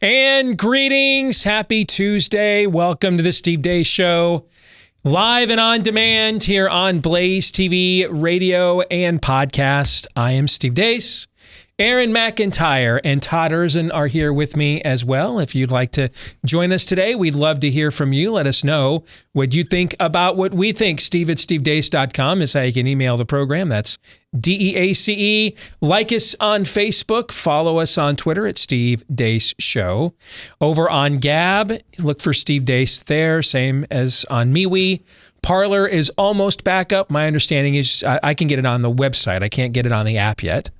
And greetings. Happy Tuesday. Welcome to the Steve Deace Show. Live and on demand here on BlazeTV, radio, and podcast. I am Steve Deace. Aaron McIntyre and Todd Erzin are here with me as well. If you'd like to join us today, we'd love to hear from you. Let us know what you think about what we think. Steve@stevedeace.com is how you can email the program. That's DEACE. Like us on Facebook. Follow us on Twitter at Steve Deace Show. Over on Gab, look for Steve Deace there. Same as on MeWe. Parler is almost back up. My understanding is I can get it on the website. I can't get it on the app yet.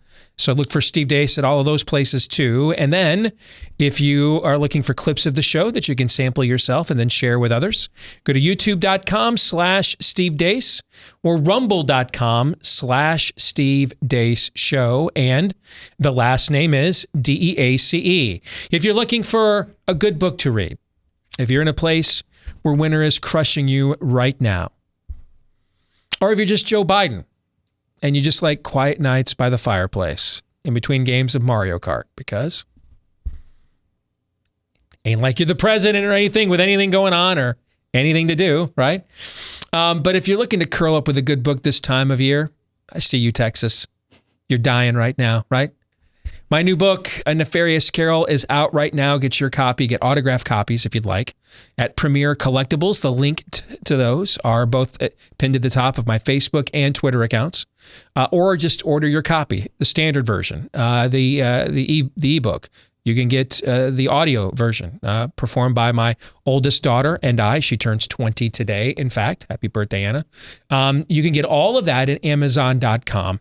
So look for Steve Deace at all of those places too. And then if you are looking for clips of the show that you can sample yourself and then share with others, go to youtube.com/Steve Deace or rumble.com/Steve Deace Show. And the last name is DEACE. If you're looking for a good book to read, if you're in a place where winter is crushing you right now, or if you're just Joe Biden, and you just like quiet nights by the fireplace in between games of Mario Kart, because ain't like you're the president or anything with anything going on or anything to do, right? But if you're looking to curl up with a good book this time of year, I see you, Texas. You're dying right now, right? My new book, A Nefarious Carol, is out right now. Get your copy. Get autographed copies if you'd like at Premier Collectibles. The link to those are both pinned at the top of my Facebook and Twitter accounts. Or just order your copy, the standard version, the ebook. You can get the audio version performed by my oldest daughter and I. She turns 20 today, in fact. Happy birthday, Anna. You can get all of that at Amazon.com.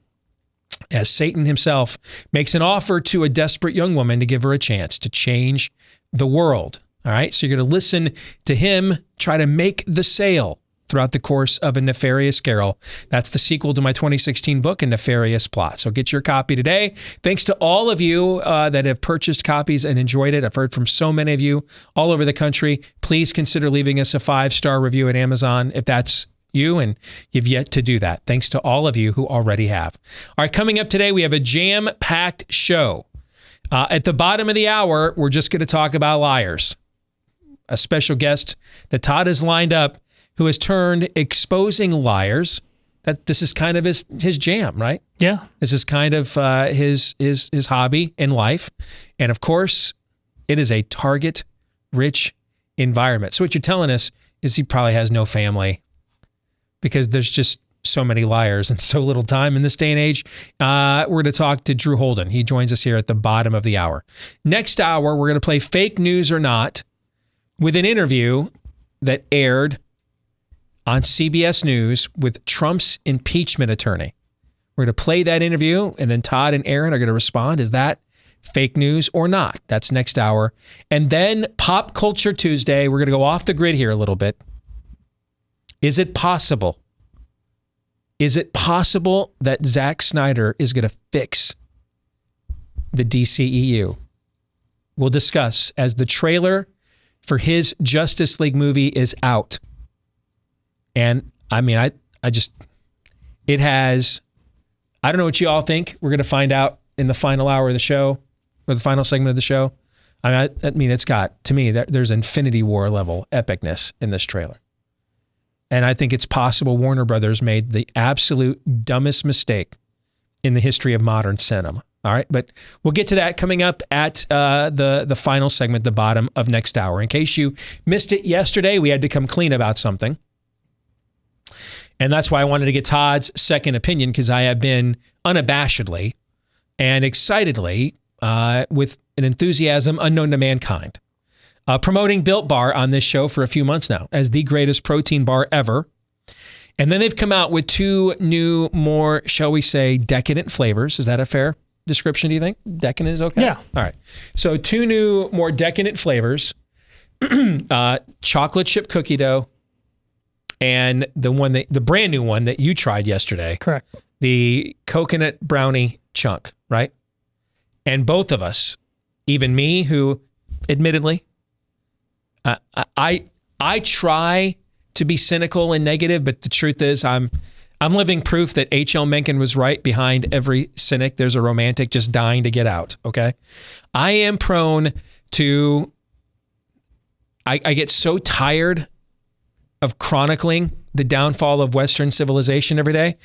As Satan himself makes an offer to a desperate young woman to give her a chance to change the world. All right, so you're going to listen to him try to make the sale throughout the course of A Nefarious Carol. That's the sequel to my 2016 book, A Nefarious Plot. So get your copy today. Thanks to all of you that have purchased copies and enjoyed it. I've heard from so many of you all over the country. Please consider leaving us a 5-star review at Amazon if that's you, and you've yet to do that. Thanks to all of you who already have. All right, coming up today, we have a jam-packed show. At the bottom of the hour, we're just going to talk about liars. A special guest that Todd has lined up who has turned exposing liars. That this is kind of his jam, right? Yeah. This is kind of his hobby in life. And of course, it is a target-rich environment. So what you're telling us is he probably has no family, because there's just so many liars and so little time in this day and age. We're going to talk to Drew Holden. He joins us here at the bottom of the hour. Next hour, we're going to play Fake News or Not with an interview that aired on CBS News with Trump's impeachment attorney. We're going to play that interview, and then Todd and Aaron are going to respond. Is that fake news or not? That's next hour. And then Pop Culture Tuesday. We're going to go off the grid here a little bit. Is it possible? Is it possible that Zack Snyder is going to fix the DCEU? We'll discuss as the trailer for his Justice League movie is out. And I mean, I don't know what you all think. We're going to find out in the final hour of the show, or the final segment of the show. I mean, it's got, to me, there's Infinity War level epicness in this trailer. And I think it's possible Warner Brothers made the absolute dumbest mistake in the history of modern cinema. All right, but we'll get to that coming up at the final segment, the bottom of next hour. In case you missed it yesterday, we had to come clean about something. And that's why I wanted to get Todd's second opinion, because I have been unabashedly and excitedly, with an enthusiasm unknown to mankind, promoting Built Bar on this show for a few months now as the greatest protein bar ever. And then they've come out with 2 new, more, shall we say, decadent flavors. Is that a fair description, do you think? Decadent is okay? Yeah. All right. So 2 new, more decadent flavors, chocolate chip cookie dough, and the brand new one that you tried yesterday. Correct. The coconut brownie chunk, right? And both of us, even me, who admittedly, I try to be cynical and negative, but the truth is I'm living proof that H.L. Mencken was right. Behind every cynic, there's a romantic just dying to get out, okay? I am prone to, I get so tired of chronicling the downfall of Western civilization every day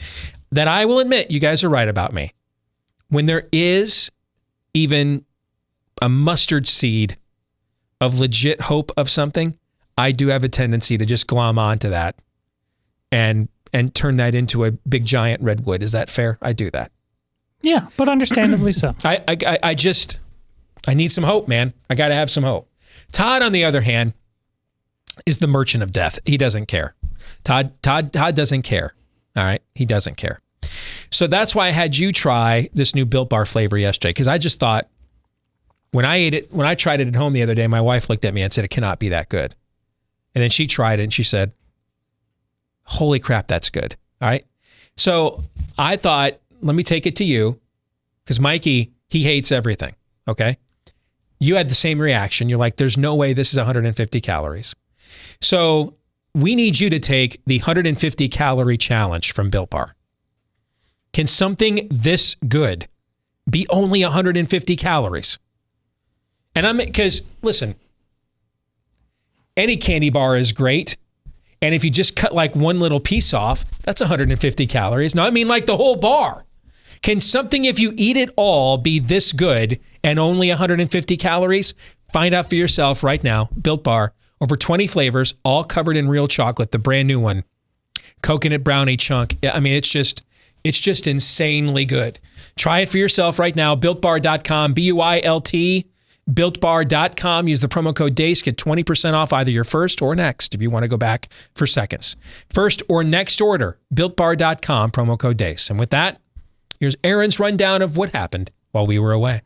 that I will admit you guys are right about me. When there is even a mustard seed of legit hope of something, I do have a tendency to just glom onto that and turn that into a big giant redwood. Is that fair? I do that. Yeah, but understandably so. I need some hope, man. I got to have some hope. Todd, on the other hand, is the merchant of death. He doesn't care. Todd doesn't care. All right? He doesn't care. So that's why I had you try this new Built Bar flavor yesterday, because I just thought when I tried it at home the other day, my wife looked at me and said, it cannot be that good. And then she tried it and she said, holy crap, that's good. All right? So I thought, let me take it to you, because Mikey, he hates everything. Okay? You had the same reaction. You're like, there's no way this is 150 calories. So we need you to take the 150 calorie challenge from Built Bar. Can something this good be only 150 calories? And because listen, any candy bar is great. And if you just cut like one little piece off, that's 150 calories. No, I mean like the whole bar. Can something, if you eat it all, be this good and only 150 calories? Find out for yourself right now. Built Bar, over 20 flavors, all covered in real chocolate, the brand new one. Coconut brownie chunk. I mean, it's just insanely good. Try it for yourself right now. BuiltBar.com, BUILT, BuiltBar.com. Use the promo code DACE. Get 20% off either your first or next if you want to go back for seconds. First or next order, BuiltBar.com, promo code DACE. And with that, here's Aaron's rundown of what happened while we were away.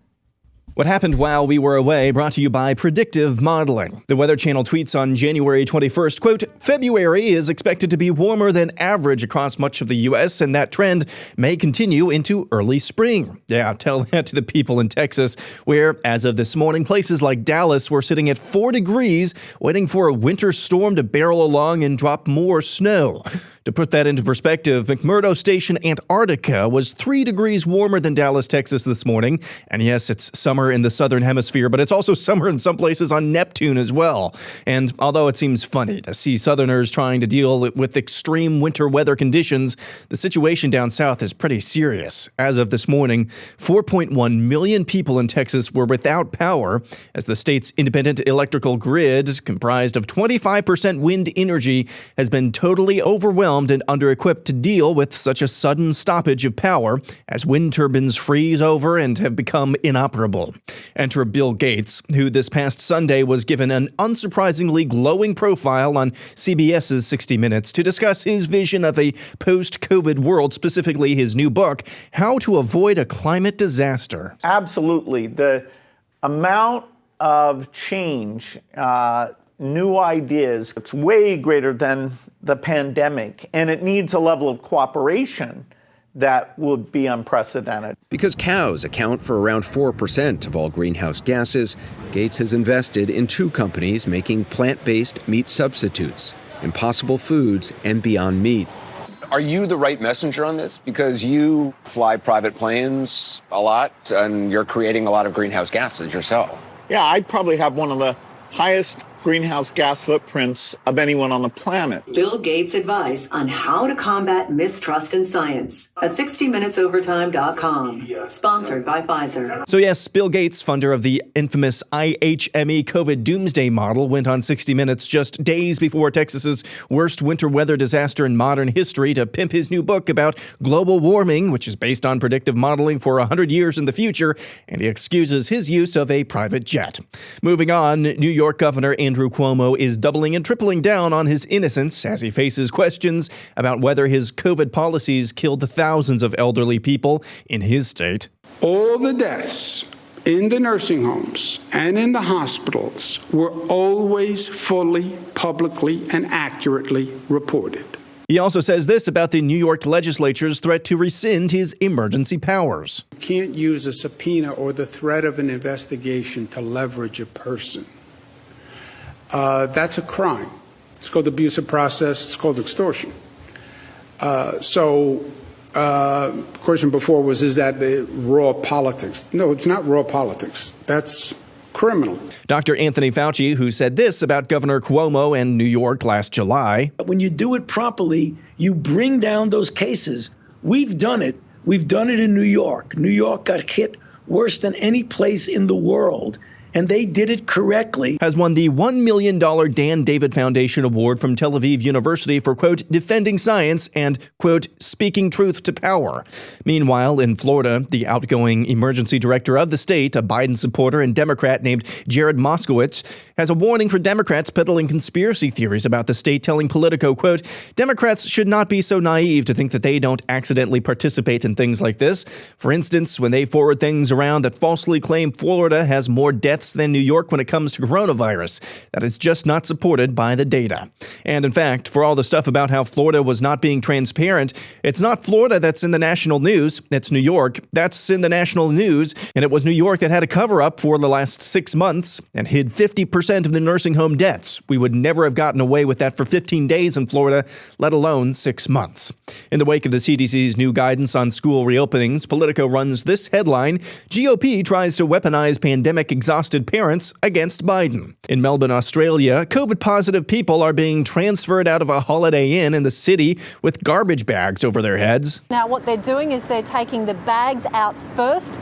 What happened while we were away, brought to you by Predictive Modeling. The Weather Channel tweets on January 21st, quote, February is expected to be warmer than average across much of the U.S., and that trend may continue into early spring. Yeah, tell that to the people in Texas, where, as of this morning, places like Dallas were sitting at 4 degrees, waiting for a winter storm to barrel along and drop more snow. To put that into perspective, McMurdo Station, Antarctica was 3 degrees warmer than Dallas, Texas this morning. And yes, it's summer in the southern hemisphere, but it's also summer in some places on Neptune as well. And although it seems funny to see Southerners trying to deal with extreme winter weather conditions, the situation down south is pretty serious. As of this morning, 4.1 million people in Texas were without power as the state's independent electrical grid, comprised of 25% wind energy, has been totally overwhelmed and under-equipped to deal with such a sudden stoppage of power as wind turbines freeze over and have become inoperable. Enter Bill Gates, who this past Sunday was given an unsurprisingly glowing profile on CBS's 60 Minutes to discuss his vision of a post-COVID world, specifically his new book, How to Avoid a Climate Disaster. Absolutely. The amount of change, new ideas, it's way greater than the pandemic, and it needs a level of cooperation that would be unprecedented. Because cows account for around 4% of all greenhouse gases, Gates has invested in 2 companies making plant-based meat substitutes, Impossible Foods and Beyond Meat. Are you the right messenger on this? Because you fly private planes a lot, and you're creating a lot of greenhouse gases yourself. Yeah, I'd probably have one of the highest greenhouse gas footprints of anyone on the planet. Bill Gates' advice on how to combat mistrust in science at 60minutesovertime.com. Sponsored by Pfizer. So yes, Bill Gates, funder of the infamous IHME COVID doomsday model, went on 60 Minutes just days before Texas's worst winter weather disaster in modern history to pimp his new book about global warming, which is based on predictive modeling for 100 years in the future, and he excuses his use of a private jet. Moving on, New York Governor Andrew Cuomo is doubling and tripling down on his innocence as he faces questions about whether his COVID policies killed thousands of elderly people in his state. All the deaths in the nursing homes and in the hospitals were always fully, publicly, and accurately reported. He also says this about the New York legislature's threat to rescind his emergency powers. You can't use a subpoena or the threat of an investigation to leverage a person. That's a crime. It's called abuse of process. It's called extortion. The question before was, is that the raw politics? No, it's not raw politics. That's criminal. Dr. Anthony Fauci, who said this about Governor Cuomo and New York last July. When you do it properly, you bring down those cases. We've done it. We've done it in New York. New York got hit worse than any place in the world, and they did it correctly. Has won the $1 million Dan David Foundation Award from Tel Aviv University for, quote, defending science and, quote, speaking truth to power. Meanwhile, in Florida, the outgoing emergency director of the state, a Biden supporter and Democrat named Jared Moskowitz, has a warning for Democrats peddling conspiracy theories about the state, telling Politico, quote, Democrats should not be so naive to think that they don't accidentally participate in things like this. For instance, when they forward things around that falsely claim Florida has more deaths than New York when it comes to coronavirus. That is just not supported by the data. And in fact, for all the stuff about how Florida was not being transparent, it's not Florida that's in the national news. It's New York that's in the national news. And it was New York that had a cover-up for the last 6 months and hid 50% of the nursing home deaths. We would never have gotten away with that for 15 days in Florida, let alone 6 months. In the wake of the CDC's new guidance on school reopenings, Politico runs this headline: GOP tries to weaponize pandemic-exhausted parents against Biden. In Melbourne, Australia, COVID-positive people are being transferred out of a Holiday Inn in the city with garbage bags over their heads. Now, what they're doing is they're taking the bags out first.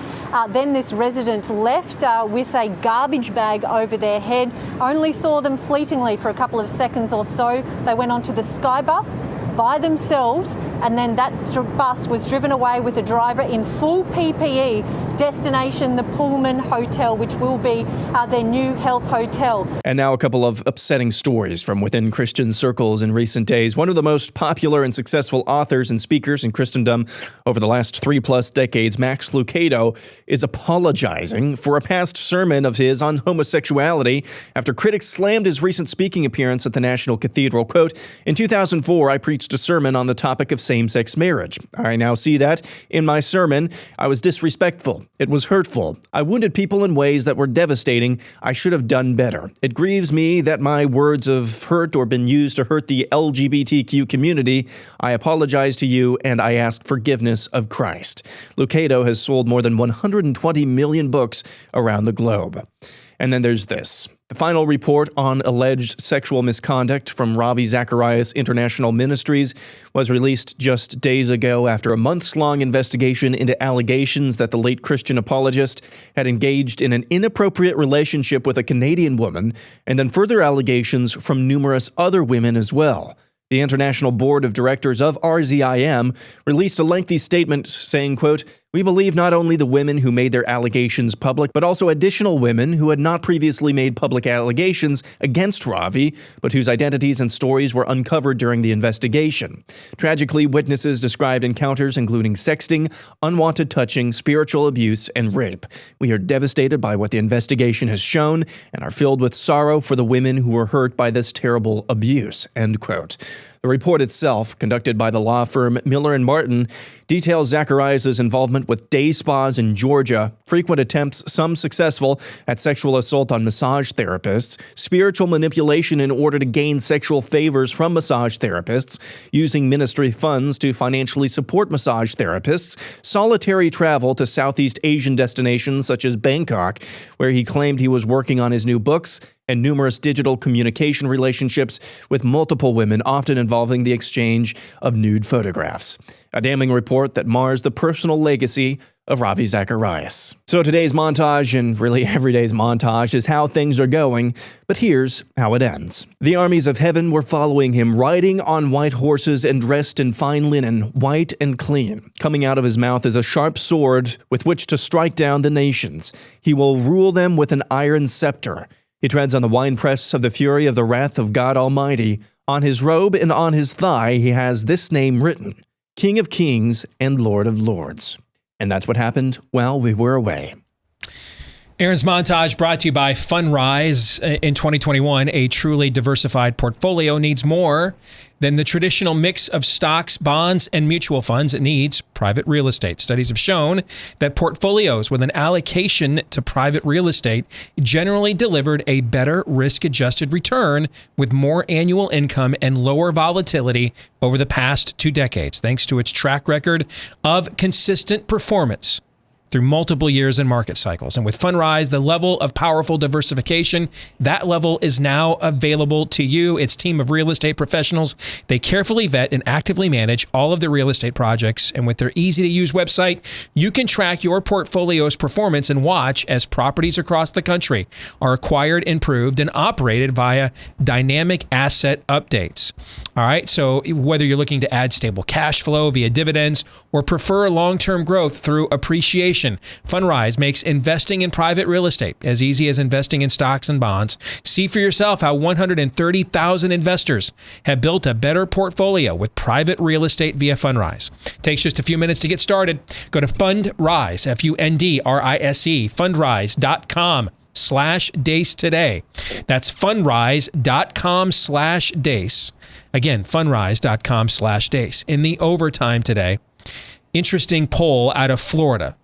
Then this resident left with a garbage bag over their head. Only saw them fleetingly for a couple of seconds or so. They went onto the Sky Bus by themselves, and then that bus was driven away with a driver in full PPE. Destination, the Pullman Hotel, which will be their new health hotel. And now a couple of upsetting stories from within Christian circles in recent days. One of the most popular and successful authors and speakers in Christendom over the last 3+ decades, Max Lucado, is apologizing for a past sermon of his on homosexuality after critics slammed his recent speaking appearance at the National Cathedral. Quote, in 2004, I preached a sermon on the topic of same-sex marriage. I now see that in my sermon, I was disrespectful. It was hurtful. I wounded people in ways that were devastating. I should have done better. It grieves me that my words have hurt or been used to hurt the LGBTQ community. I apologize to you, and I ask forgiveness of Christ. Lucado has sold more than 120 million books around the globe. And then there's this. The final report on alleged sexual misconduct from Ravi Zacharias International Ministries was released just days ago after a months-long investigation into allegations that the late Christian apologist had engaged in an inappropriate relationship with a Canadian woman, and then further allegations from numerous other women as well. The International Board of Directors of RZIM released a lengthy statement saying, quote, we believe not only the women who made their allegations public, but also additional women who had not previously made public allegations against Ravi, but whose identities and stories were uncovered during the investigation. Tragically, witnesses described encounters including sexting, unwanted touching, spiritual abuse, and rape. We are devastated by what the investigation has shown and are filled with sorrow for the women who were hurt by this terrible abuse, end quote. The report itself, conducted by the law firm Miller & Martin, details Zacharias' involvement with day spas in Georgia, frequent attempts, some successful, at sexual assault on massage therapists, spiritual manipulation in order to gain sexual favors from massage therapists, using ministry funds to financially support massage therapists, solitary travel to Southeast Asian destinations such as Bangkok, where he claimed he was working on his new books, and numerous digital communication relationships with multiple women, often involving the exchange of nude photographs. A damning report that mars the personal legacy of Ravi Zacharias. So today's montage, and really every day's montage, is how things are going, but here's how it ends. The armies of heaven were following him, riding on white horses and dressed in fine linen, white and clean. Coming out of his mouth is a sharp sword with which to strike down the nations. He will rule them with an iron scepter. He treads on the winepress of the fury of the wrath of God Almighty. On his robe and on his thigh he has this name written, King of Kings and Lord of Lords. And that's what happened while we were away. Aaron's montage brought to you by Fundrise. In 2021, a truly diversified portfolio needs more than the traditional mix of stocks, bonds, and mutual funds. It needs private real estate. Studies have shown that portfolios with an allocation to private real estate generally delivered a better risk-adjusted return with more annual income and lower volatility over the past 2 decades, thanks to its track record of consistent performance. through multiple years and market cycles. And with Fundrise, the level of powerful diversification, that level is now available to you. It's a team of real estate professionals. They carefully vet and actively manage all of the real estate projects. And with their easy-to-use website, you can track your portfolio's performance and watch as properties across the country are acquired, improved, and operated via dynamic asset updates. All right, so whether you're looking to add stable cash flow via dividends or prefer long-term growth through appreciation, Fundrise makes investing in private real estate as easy as investing in stocks and bonds. See for yourself how 130,000 investors have built a better portfolio with private real estate via Fundrise. Takes just a few minutes to get started. Go to Fundrise, Fundrise, Fundrise.com/Deace today. That's Fundrise.com/Deace. Again, Fundrise.com/Deace. In the overtime today, interesting poll out of Florida,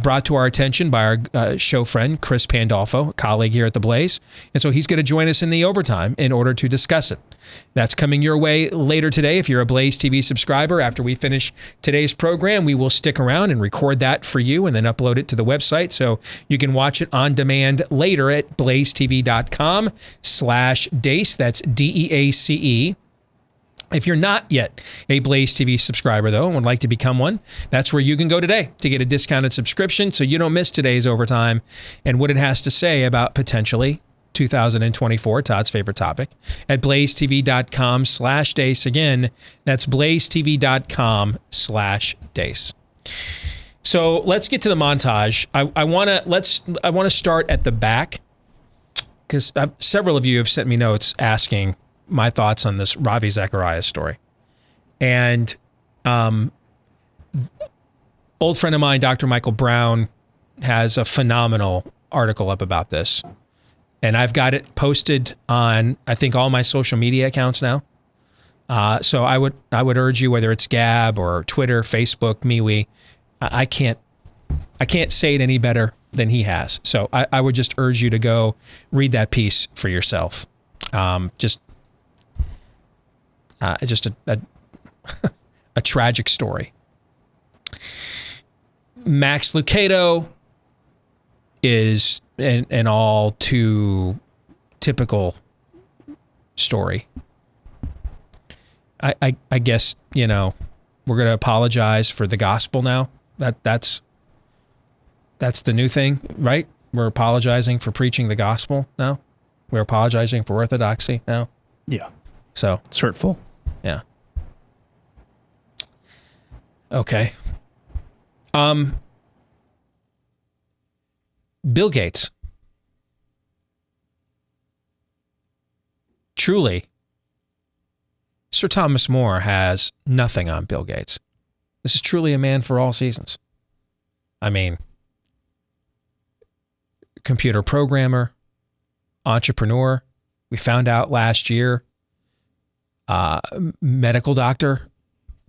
brought to our attention by our show friend, Chris Pandolfo, a colleague here at The Blaze. And so he's going to join us in the overtime in order to discuss it. That's coming your way later today. If you're a Blaze TV subscriber, after we finish today's program, we will stick around and record that for you and then upload it to the website so you can watch it on demand later at blazetv.com/Deace. That's DEACE. If you're not yet a Blaze TV subscriber, though, and would like to become one, that's where you can go today to get a discounted subscription so you don't miss today's overtime and what it has to say about potentially 2024, Todd's favorite topic, at blazetv.com/Deace. Again, that's blazetv.com/Deace. So let's get to the montage. I want to start at the back because several of you have sent me notes asking my thoughts on this Ravi Zacharias story. And old friend of mine, Dr. Michael Brown, has a phenomenal article up about this. And I've got it posted on, I think, all my social media accounts now. So I would urge you, whether it's Gab or Twitter, Facebook, MeWe, I can't say it any better than he has. So I would just urge you to go read that piece for yourself. Just a tragic story. Max Lucado is an all too typical story. I guess, we're going to apologize for the gospel now. That's the new thing, right? We're apologizing for preaching the gospel now. We're apologizing for orthodoxy now. Yeah. So it's hurtful. Yeah. Okay. Bill Gates. Truly, Sir Thomas More has nothing on Bill Gates. This is truly a man for all seasons. I mean, computer programmer, entrepreneur. We found out last year, medical doctor,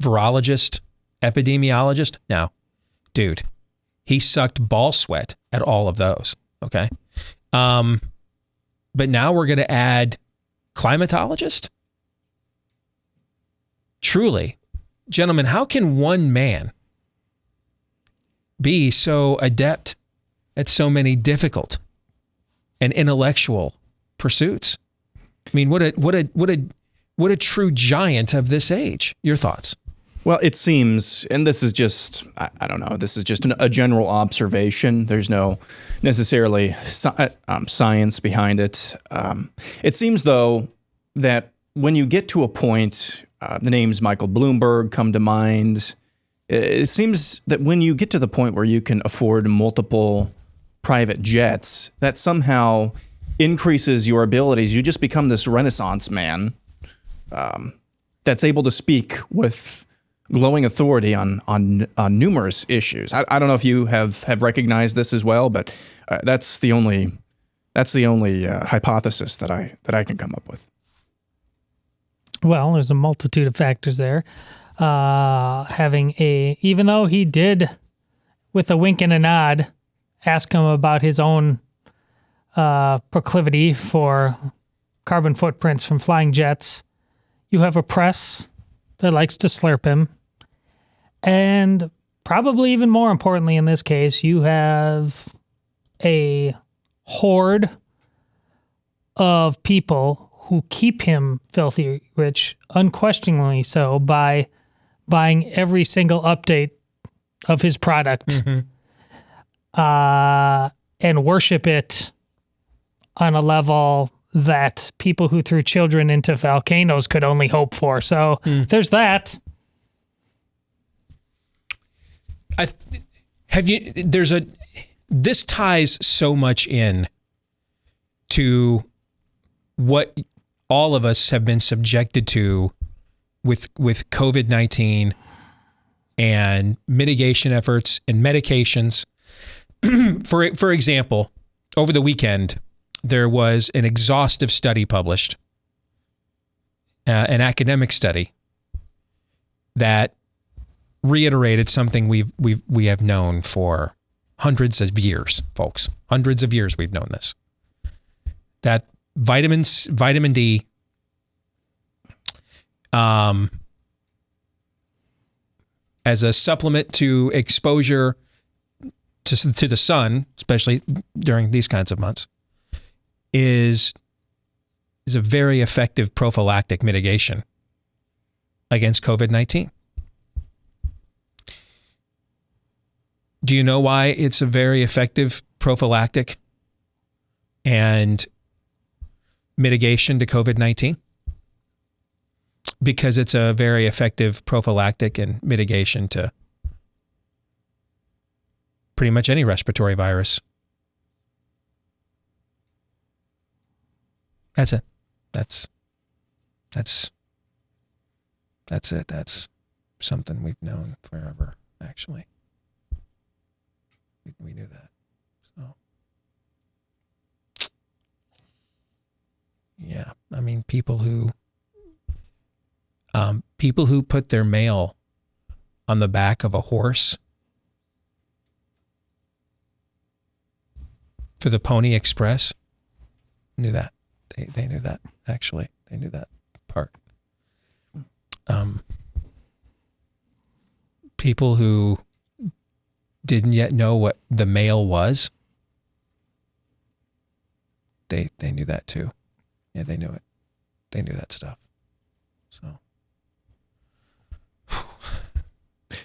virologist, epidemiologist. Now, dude, he sucked ball sweat at all of those. Okay. But now we're going to add climatologist. Truly, gentlemen, how can one man be so adept at so many difficult and intellectual pursuits? I mean, what a true giant of this age. Your thoughts? Well, it seems, and this is just, I don't know, this is just a general observation. There's no necessarily science behind it. It seems, though, that when you get to a point, the names Michael Bloomberg come to mind. It seems that when you get to the point where you can afford multiple private jets, that somehow increases your abilities. You just become this Renaissance man that's able to speak with glowing authority on numerous issues. I don't know if you have recognized this as well, but that's the only hypothesis that I can come up with. Well, there's a multitude of factors there. Even though he did, with a wink and a nod, ask him about his own proclivity for carbon footprints from flying jets, you have a press that likes to slurp him. And probably even more importantly in this case, you have a horde of people who keep him filthy rich, unquestionably so, by buying every single update of his product and worship it on a level that people who threw children into volcanoes could only hope for. So there's that. This ties so much in to what all of us have been subjected to with COVID-19 and mitigation efforts and medications. For example, over the weekend, there was an exhaustive study published, an academic study that reiterated something we have known for hundreds of years, folks. Hundreds of years we've known this. That vitamin D as a supplement to exposure to the sun, especially during these kinds of months, is a very effective prophylactic mitigation against COVID-19. Do you know why it's a very effective prophylactic and mitigation to COVID-19? Because it's a very effective prophylactic and mitigation to pretty much any respiratory virus. That's it. That's it. That's something we've known forever, actually. We knew that. So, yeah, I mean, people who put their mail on the back of a horse for the Pony Express knew that. They knew that, actually. They knew that part. People who didn't yet know what the mail was, they knew that too. Yeah, they knew it. They knew that stuff. So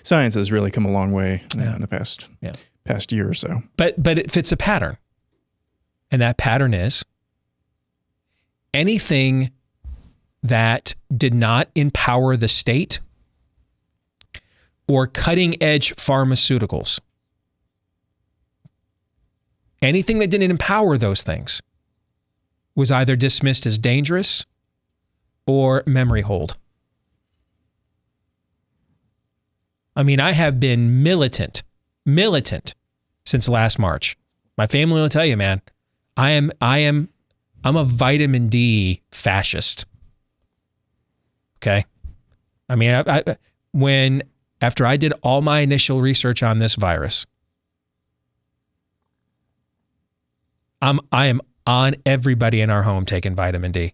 science has really come a long way in the past year or so. But it fits a pattern. And that pattern is anything that did not empower the state or cutting edge pharmaceuticals. Anything that didn't empower those things was either dismissed as dangerous or memory hold. I mean, I have been militant since last March. My family will tell you, man, I'm a vitamin D fascist. Okay. I mean, after I did all my initial research on this virus, I am on everybody in our home taking vitamin D.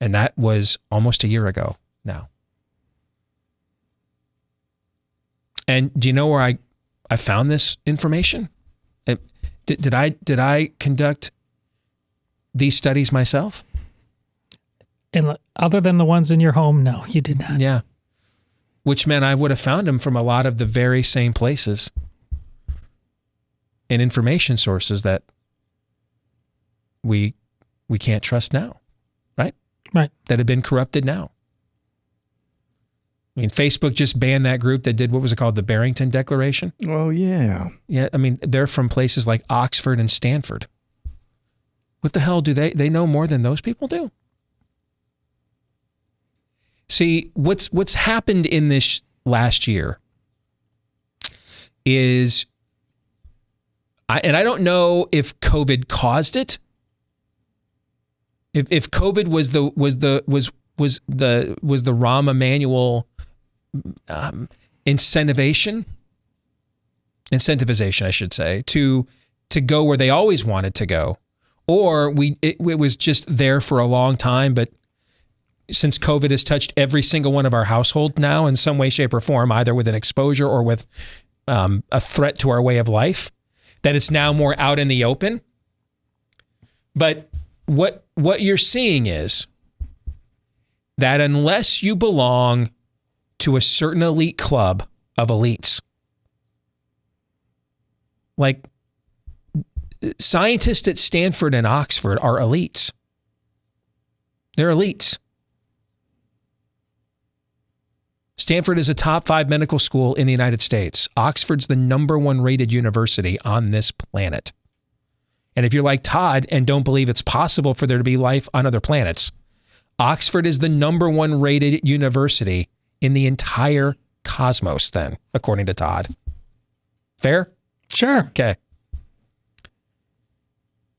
And that was almost a year ago now. And do you know where I found this information? Did I conduct these studies myself? And other than the ones in your home, no, you did not. Yeah. Which meant I would have found them from a lot of the very same places and information sources that we can't trust now, right? Right. That have been corrupted now. I mean, Facebook just banned that group that did, what was it called? The Barrington Declaration? Oh, yeah. Yeah, I mean, they're from places like Oxford and Stanford. What the hell do they know more than those people do? See, what's happened in this last year is, I don't know if COVID caused it. If COVID was the Rahm Emanuel incentivization, I should say, to go where they always wanted to go, or it was just there for a long time, but since COVID has touched every single one of our household now in some way, shape, or form, either with an exposure or with a threat to our way of life, that it's now more out in the open. But what you're seeing is that unless you belong to a certain elite club of elites, like scientists at Stanford and Oxford are elites. They're elites. Stanford is a top 5 medical school in the United States. Oxford's the #1 rated university on this planet. And if you're like Todd and don't believe it's possible for there to be life on other planets, Oxford is the #1 rated university in the entire cosmos then, according to Todd. Fair? Sure. Okay.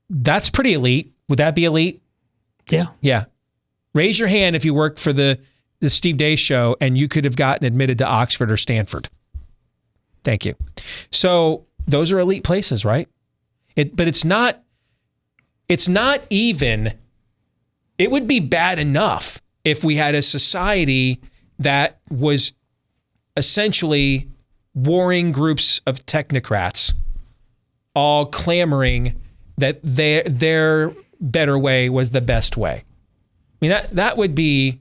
That's pretty elite. Would that be elite? Yeah. Yeah. Raise your hand if you worked for the Steve Deace Show and you could have gotten admitted to Oxford or Stanford. Thank you. So those are elite places, right? But it's not even, it would be bad enough if we had a society that was essentially warring groups of technocrats all clamoring that their better way was the best way. I mean, that would be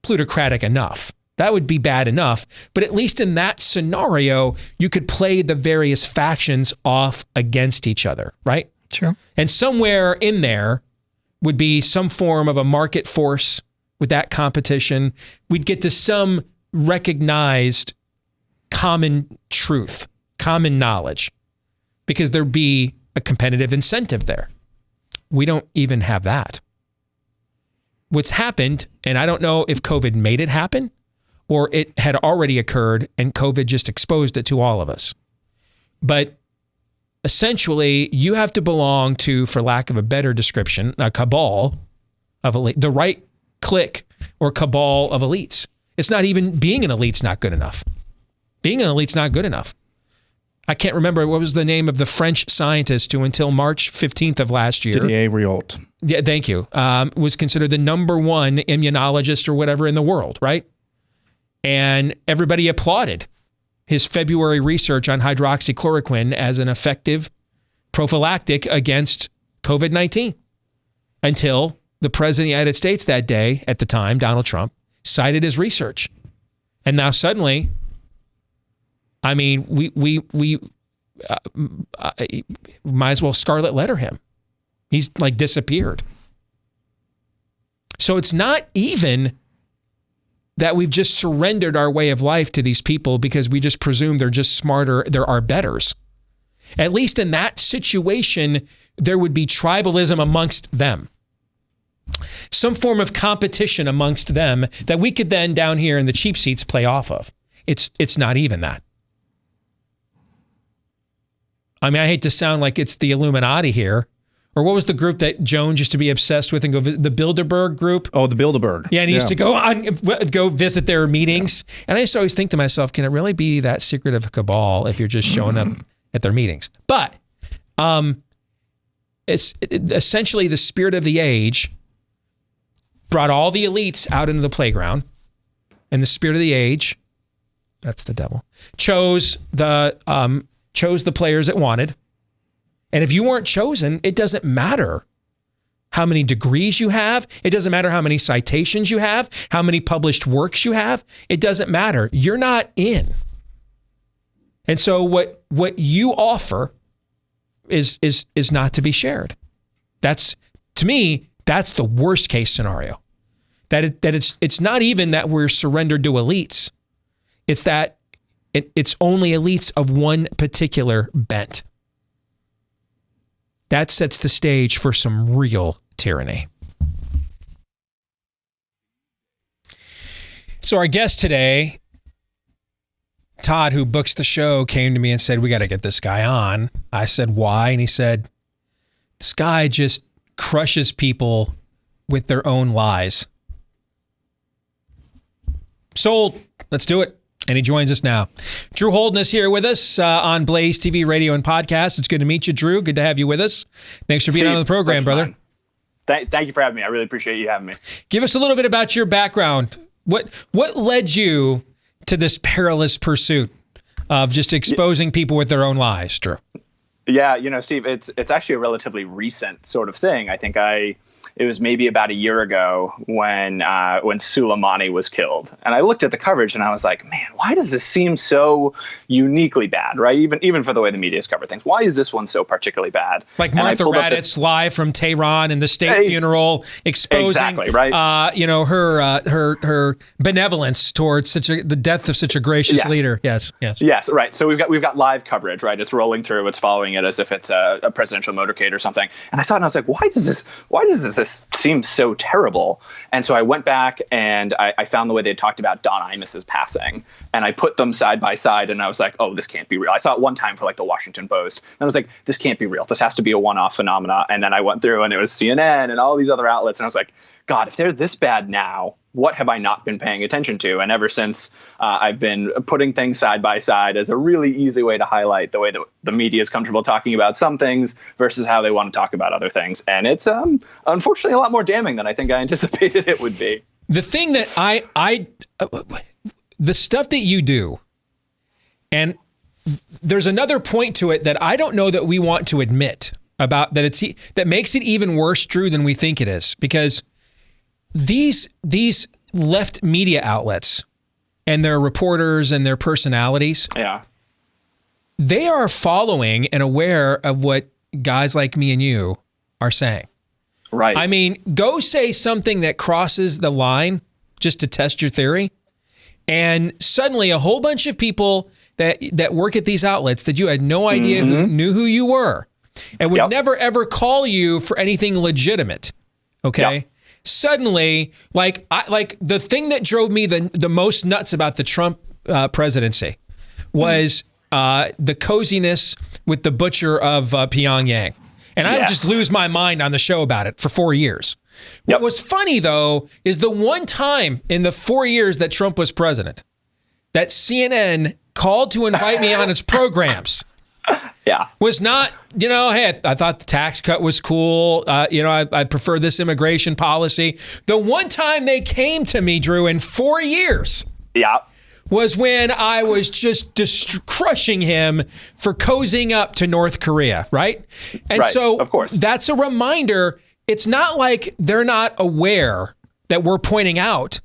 plutocratic enough. That would be bad enough. But at least in that scenario, you could play the various factions off against each other, right? Sure. And somewhere in there would be some form of a market force with that competition. We'd get to some recognized common truth, common knowledge, because there'd be a competitive incentive there. We don't even have that. What's happened, and I don't know if COVID made it happen or it had already occurred and COVID just exposed it to all of us. But essentially, you have to belong to, for lack of a better description, a cabal of elite, the right clique or cabal of elites. It's not even being an elite's not good enough. Being an elite's not good enough. I can't remember what was the name of the French scientist who until March 15th of last year. Didier Riault. Yeah, thank you. Was considered the #1 immunologist or whatever in the world, right? And everybody applauded his February research on hydroxychloroquine as an effective prophylactic against COVID-19 until the president of the United States that day, at the time, Donald Trump, cited his research. And now suddenly, I mean, we might as well scarlet letter him. He's like disappeared. So it's not even that we've just surrendered our way of life to these people because we just presume they're just smarter, they're our betters. At least in that situation, there would be tribalism amongst them. Some form of competition amongst them that we could then down here in the cheap seats play off of. It's not even that. I mean, I hate to sound like it's the Illuminati here. Or what was the group that Jones used to be obsessed with and go visit? The Bilderberg group? Oh, the Bilderberg. Yeah, and he used to go visit their meetings. And I used to always think to myself, can it really be that secretive a cabal if you're just showing up at their meetings? But it's essentially the spirit of the age brought all the elites out into the playground. And the spirit of the age, that's the devil, chose the players it wanted. And if you weren't chosen, it doesn't matter how many degrees you have. It doesn't matter how many citations you have, how many published works you have. It doesn't matter. You're not in. And so what you offer is not to be shared. That's, to me, that's the worst case scenario. That it's not even that we're surrendered to elites. It's that it's only elites of one particular bent. That sets the stage for some real tyranny. So our guest today, Todd, who books the show, came to me and said, we got to get this guy on. I said, why? And he said, this guy just crushes people with their own lies. Sold. Let's do it. And he joins us now. Drew Holden is here with us on Blaze TV, radio, and podcast. It's good to meet you, Drew. Good to have you with us. Thanks for being on the program, brother. Thank you for having me. I really appreciate you having me. Give us a little bit about your background. What led you to this perilous pursuit of just exposing people with their own lies, Drew? Yeah, Steve, it's actually a relatively recent sort of thing. I think it was maybe about a year ago when Soleimani was killed. And I looked at the coverage and I was like, man, why does this seem so uniquely bad, right? Even for the way the media's covered things. Why is this one so particularly bad? Like Martha Raddatz live from Tehran and the state funeral exposing exactly, right? Her benevolence towards the death of such a gracious leader. Yes, right. So we've got live coverage, right? It's rolling through, it's following it as if it's a presidential motorcade or something. And I saw it and I was like, why does this seems so terrible? And so I went back and I found the way they talked about Don Imus's passing, and I put them side by side, and I was like, oh, this can't be real. I saw it one time for like the Washington Post, and I was like, this can't be real. This has to be a one-off phenomena. And then I went through and it was CNN and all these other outlets, and I was like, God, if they're this bad now, what have I not been paying attention to? And ever since, I've been putting things side by side as a really easy way to highlight the way that the media is comfortable talking about some things versus how they want to talk about other things. And it's unfortunately a lot more damning than I think I anticipated it would be. The thing that the stuff that you do, and there's another point to it that I don't know that we want to admit about, that makes it even worse, Drew, than we think it is, because these left media outlets and their reporters and their personalities, they are following and aware of what guys like me and you are saying. Right. I mean, go say something that crosses the line just to test your theory, and suddenly a whole bunch of people that work at these outlets that you had no idea knew who you were and would never ever call you for anything legitimate. Okay. Yep. Suddenly, like the thing that drove me the most nuts about the Trump presidency was the coziness with the butcher of Pyongyang. And I would just lose my mind on the show about it for 4 years. What was funny, though, is the one time in the 4 years that Trump was president that CNN called to invite me on its programs. Was not, hey, I thought the tax cut was cool. I prefer this immigration policy. The one time they came to me, Drew, in 4 years. Was when I was just crushing him for cozying up to North Korea, right? And so of course, that's a reminder. It's not like they're not aware that we're pointing out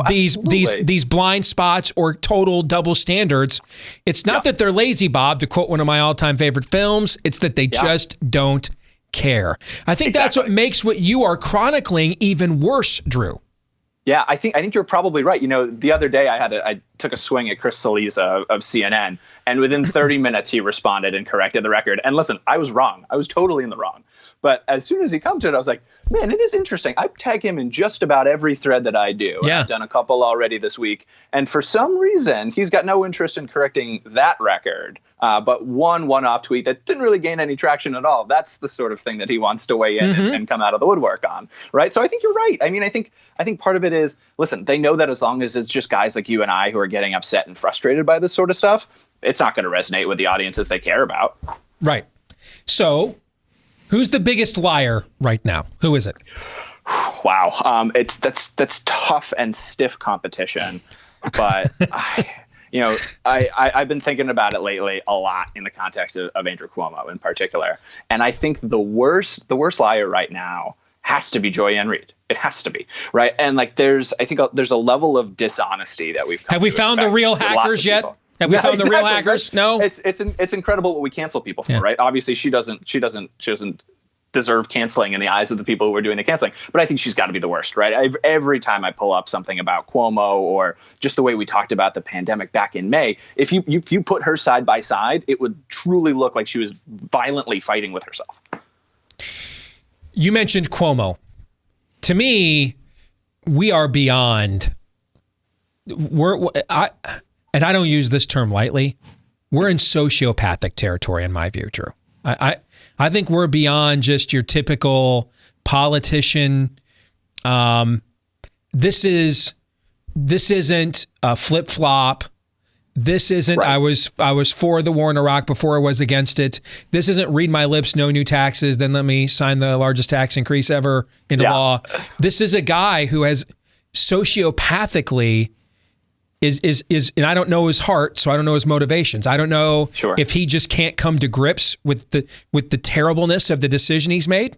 these blind spots or total double standards. It's not that they're lazy, Bob, to quote one of my all-time favorite films. It's that they just don't care. I think that's what makes what you are chronicling even worse, Drew. Yeah, I think you're probably right. The other day I took a swing at Chris Saliza of CNN, and within 30 minutes he responded and corrected the record. And listen, I was wrong. I was totally in the wrong. But as soon as he comes to it, I was like, man, it is interesting. I tag him in just about every thread that I do. I've done a couple already this week. And for some reason, he's got no interest in correcting that record. But one-off tweet that didn't really gain any traction at all. That's the sort of thing that he wants to weigh in and come out of the woodwork on, right? So I think you're right. I mean, I think part of it is, listen, they know that as long as it's just guys like you and I who are getting upset and frustrated by this sort of stuff, it's not going to resonate with the audiences they care about. Right. So who's the biggest liar right now? Who is it? Wow. That's tough and stiff competition, but I've been thinking about it lately a lot in the context of Andrew Cuomo in particular. And I think the worst liar right now has to be Joy-Ann Reid. It has to be, right? And there's a level of dishonesty that we've come Have we found the real hackers yet? Have we found the real hackers? No. It's incredible what we cancel people for, right? Obviously she doesn't deserve canceling in the eyes of the people who are doing the canceling, but I think she's got to be the worst, right? Every time I pull up something about Cuomo or just the way we talked about the pandemic back in May, if you put her side by side, it would truly look like she was violently fighting with herself. You mentioned Cuomo. To me, we are beyond. I don't use this term lightly. We're in sociopathic territory, in my view, Drew. I think we're beyond just your typical politician. This isn't a flip-flop. This isn't I was for the war in Iraq before I was against it. This isn't read my lips, no new taxes, then let me sign the largest tax increase ever into law. This is a guy who has sociopathically and I don't know his heart, so I don't know his motivations. I don't know if he just can't come to grips with the terribleness of the decision he's made.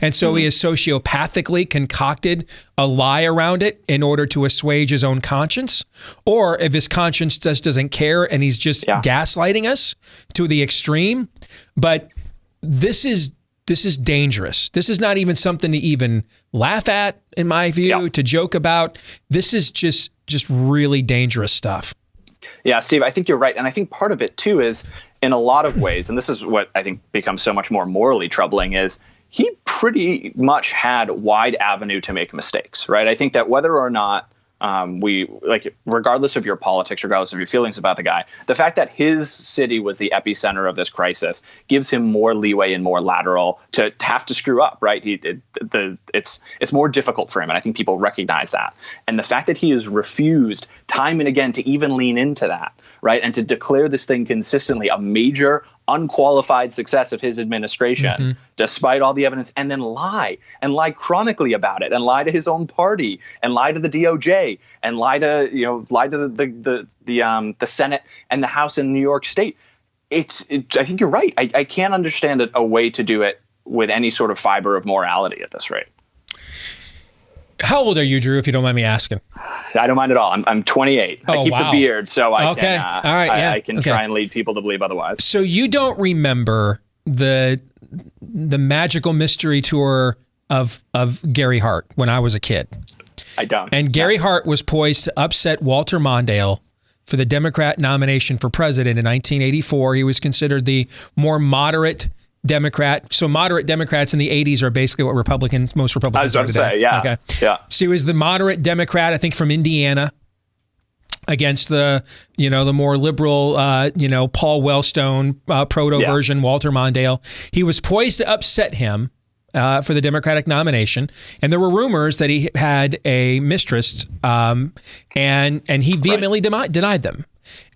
And so he has sociopathically concocted a lie around it in order to assuage his own conscience, or if his conscience just doesn't care and he's just gaslighting us to the extreme. But this is dangerous. This is not even something to even laugh at, in my view, to joke about. This is just really dangerous stuff. Yeah, Steve, I think you're right. And I think part of it, too, is in a lot of ways, and this is what I think becomes so much more morally troubling, is he pretty much had wide avenue to make mistakes, right? I think that whether or not regardless of your politics, regardless of your feelings about the guy, the fact that his city was the epicenter of this crisis gives him more leeway and more lateral to have to screw up, right? It's more difficult for him, and I think people recognize that. And the fact that he has refused time and again to even lean into that, right, and to declare this thing consistently a major unqualified success of his administration, despite all the evidence, and then lie chronically about it, and lie to his own party, and lie to the DOJ, and lie to the Senate and the House in New York State. I think you're right. I can't understand a way to do it with any sort of fiber of morality at this rate. How old are you, Drew, if you don't mind me asking? I don't mind at all. I'm 28. I keep the beard, so I can try and lead people to believe otherwise. So you don't remember the magical mystery tour of Gary Hart when I was a kid? I don't. And Gary Hart was poised to upset Walter Mondale for the Democrat nomination for president in 1984. He was considered the more moderate Democrat. So moderate Democrats in the 80s are basically what most Republicans are today. I was about to say, yeah. Okay. Yeah. So he was the moderate Democrat, I think, from Indiana, against the more liberal, Paul Wellstone proto-version, Walter Mondale. He was poised to upset him for the Democratic nomination. And there were rumors that he had a mistress, and he vehemently denied them.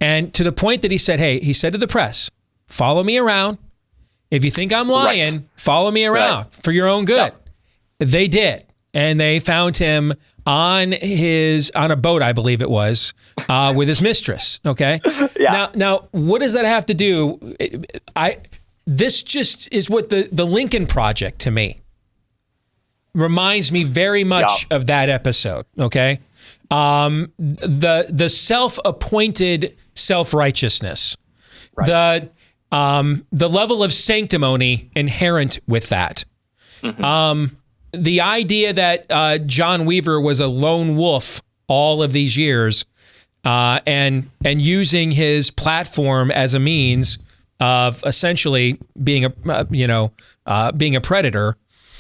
And to the point that he said to the press, follow me around. If you think I'm lying, follow me around for your own good. Yep. They did. And they found him on a boat, I believe it was, with his mistress. Okay. Yeah. Now, what does that have to do? This just is what the Lincoln Project to me reminds me very much of that episode. Okay. The self-appointed self-righteousness, the level of sanctimony inherent with that. The idea that John Weaver was a lone wolf all of these years, and using his platform as a means of essentially being a predator.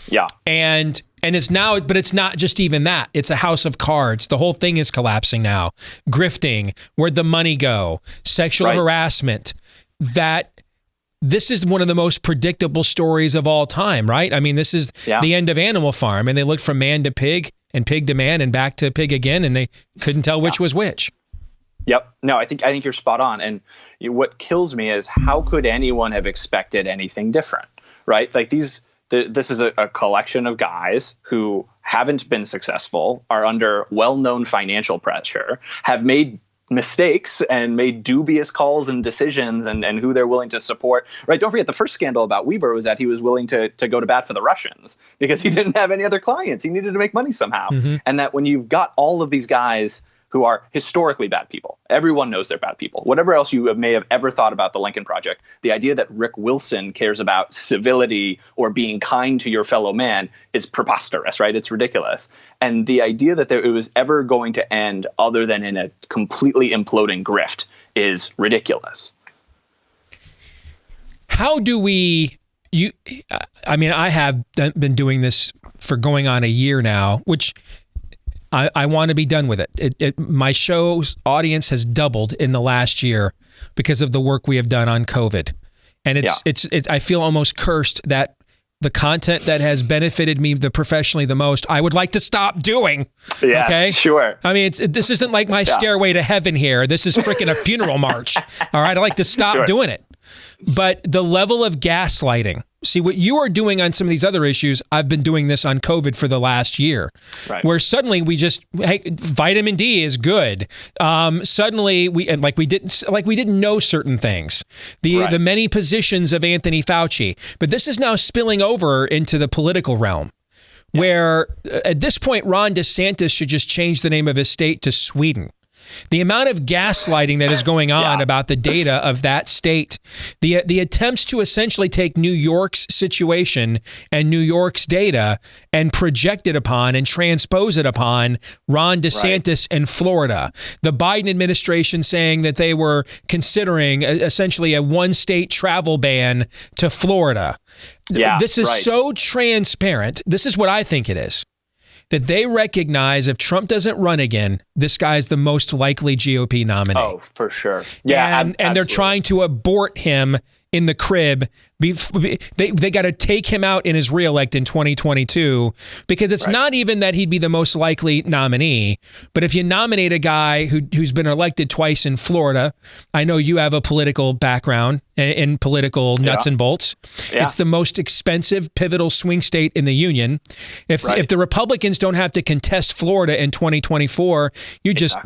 Yeah. And it's now, but it's not just even that. It's a house of cards. The whole thing is collapsing now. Grifting, where'd the money go? Sexual harassment. This is one of the most predictable stories of all time, right? I mean, this is the end of Animal Farm, and they looked from man to pig and pig to man and back to pig again, and they couldn't tell which was which. Yep. No, I think you're spot on. And what kills me is how could anyone have expected anything different, right? Like this is a collection of guys who haven't been successful, are under well-known financial pressure, have made mistakes and made dubious calls and decisions and who they're willing to support. Right. Don't forget, the first scandal about Weaver was that he was willing to go to bat for the Russians because he didn't have any other clients. He needed to make money somehow. And that when you've got all of these guys who are historically bad people, everyone knows they're bad people. Whatever else you may have ever thought about the Lincoln Project, the idea that Rick Wilson cares about civility or being kind to your fellow man is preposterous, right? It's ridiculous. And the idea that it was ever going to end other than in a completely imploding grift is ridiculous. How do we... I have been doing this for going on a year now, which... I want to be done with it. My show's audience has doubled in the last year because of the work we have done on COVID. And I feel almost cursed that the content that has benefited me professionally the most, I would like to stop doing. Yes, okay? Sure. I mean, this isn't like my stairway to heaven here. This is freaking a funeral march. All right. I like to stop doing it. But the level of gaslighting, See, what you are doing on some of these other issues, I've been doing this on COVID for the last year, where suddenly we just, hey, vitamin D is good. Suddenly we didn't know certain things. The many positions of Anthony Fauci, but this is now spilling over into the political realm. Where at this point, Ron DeSantis should just change the name of his state to Sweden. The amount of gaslighting that is going on about the data of that state, the attempts to essentially take New York's situation and New York's data and project it upon and transpose it upon Ron DeSantis and Florida. The Biden administration saying that they were considering essentially a one-state travel ban to Florida. This is so transparent. This is what I think it is. That they recognize if Trump doesn't run again, this guy's the most likely GOP nominee. Oh, for sure. Yeah, and they're trying to abort him in the crib. They got to take him out in his reelect in 2022 because it's not even that he'd be the most likely nominee, but if you nominate a guy who's been elected twice in Florida, I know you have a political background in political nuts and bolts. It's the most expensive pivotal swing state in the union. If the Republicans don't have to contest Florida in 2024, you just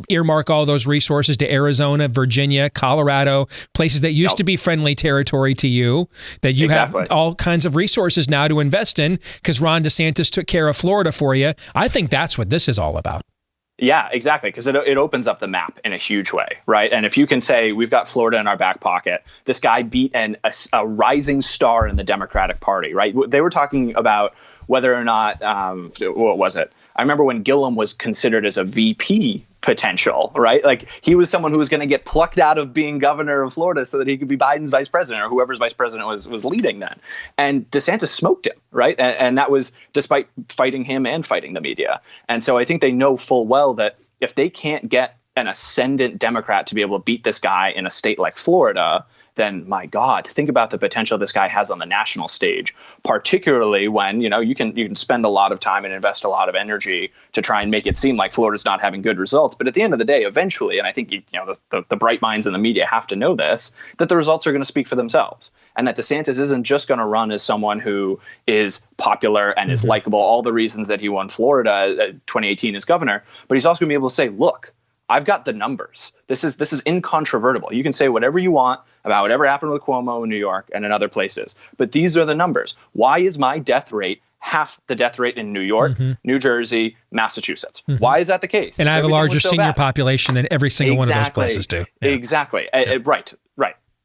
earmark all those resources to Arizona, Virginia, Colorado, places that used to be friendly territory to you, that you have all kinds of resources now to invest in because Ron DeSantis took care of Florida for you. I think that's what this is all about. Yeah, exactly. Because it opens up the map in a huge way, right? And if you can say we've got Florida in our back pocket, this guy beat a rising star in the Democratic Party, right? They were talking about whether or not, what was it? I remember when Gillum was considered as a VP potential, right? Like he was someone who was going to get plucked out of being governor of Florida so that he could be Biden's vice president or whoever's vice president was leading then. And DeSantis smoked him, right? And that was despite fighting him and fighting the media. And so I think they know full well that if they can't get an ascendant Democrat to be able to beat this guy in a state like Florida, then my God, think about the potential this guy has on the national stage, particularly when, you can spend a lot of time and invest a lot of energy to try and make it seem like Florida's not having good results. But at the end of the day, eventually, and I think the bright minds in the media have to know this, that the results are going to speak for themselves. And that DeSantis isn't just going to run as someone who is popular and is likable, all the reasons that he won Florida 2018 as governor, but he's also going to be able to say, look, I've got the numbers. This is incontrovertible. You can say whatever you want about whatever happened with Cuomo in New York and in other places, but these are the numbers. Why is my death rate half the death rate in New York, New Jersey, Massachusetts? Why is that the case? And I have a larger senior population than every single one of those places do. Yeah. Exactly. Right.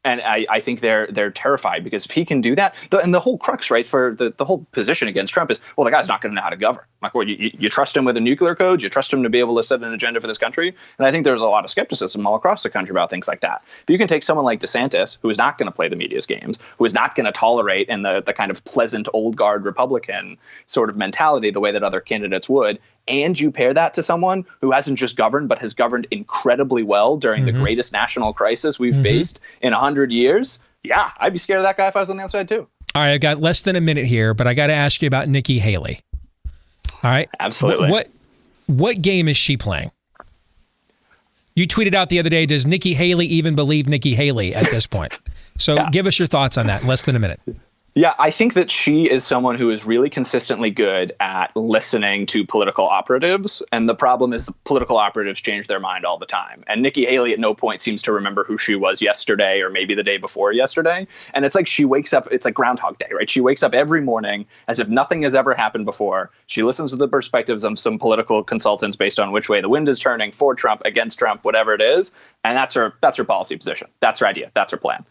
And I think they're terrified because if he can do that, and the whole crux, right, for the whole position against Trump is, well, the guy's not going to know how to govern. Like, well, you trust him with a nuclear code, you trust him to be able to set an agenda for this country. And I think there's a lot of skepticism all across the country about things like that. But you can take someone like DeSantis, who is not going to play the media's games, who is not going to tolerate in the kind of pleasant old guard Republican sort of mentality the way that other candidates would, and you pair that to someone who hasn't just governed, but has governed incredibly well during the greatest national crisis we've faced in 100 years. Yeah, I'd be scared of that guy if I was on the outside too. All right, I've got less than a minute here, but I got to ask you about Nikki Haley. All right. Absolutely. What game is she playing? You tweeted out the other day, does Nikki Haley even believe Nikki Haley at this point? So give us your thoughts on that in less than a minute. Yeah, I think that she is someone who is really consistently good at listening to political operatives. And the problem is the political operatives change their mind all the time. And Nikki Haley at no point seems to remember who she was yesterday or maybe the day before yesterday. And it's like she wakes up, it's like Groundhog Day, right? She wakes up every morning as if nothing has ever happened before. She listens to the perspectives of some political consultants based on which way the wind is turning, for Trump, against Trump, whatever it is. And that's her policy position. That's her idea. That's her plan.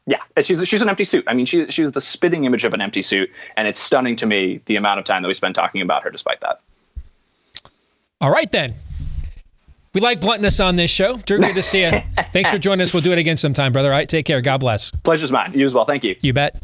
Yeah, she's an empty suit. I mean, she's the spitting image of an empty suit, and it's stunning to me the amount of time that we spend talking about her despite that. All right, then. We like bluntness on this show. Drew, good to see you. Thanks for joining us. We'll do it again sometime, brother. All right, take care. God bless. Pleasure's mine. You as well. Thank you. You bet.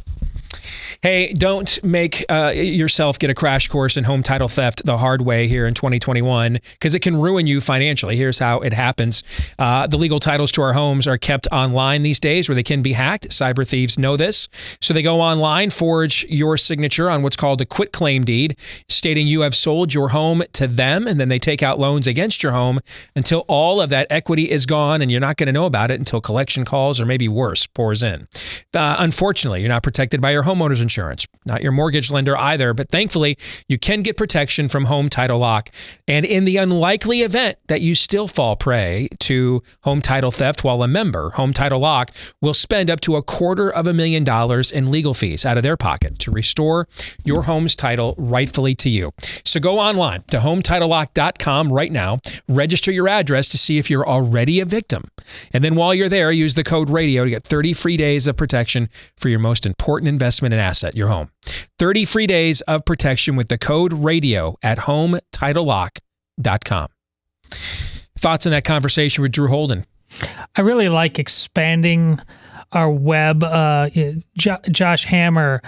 Hey, don't make yourself get a crash course in home title theft the hard way here in 2021, because it can ruin you financially. Here's how it happens. The legal titles to our homes are kept online these days, where they can be hacked. Cyber thieves know this. So they go online, forge your signature on what's called a quitclaim deed, stating you have sold your home to them, and then they take out loans against your home until all of that equity is gone, and you're not going to know about it until collection calls, or maybe worse, pours in. Unfortunately, you're not protected by your homeowner's insurance, not your mortgage lender either, but thankfully you can get protection from Home Title Lock. And in the unlikely event that you still fall prey to home title theft while a member, Home Title Lock will spend up to $250,000 in legal fees out of their pocket to restore your home's title rightfully to you. So go online to HometitleLock.com right now, register your address to see if you're already a victim. And then while you're there, use the code RADIO to get 30 free days of protection for your most important investment and asset, your home. 30 free days of protection with the code RADIO at HometitleLock.com. Thoughts on that conversation with Drew Holden? I really like expanding our web. Josh Hammer,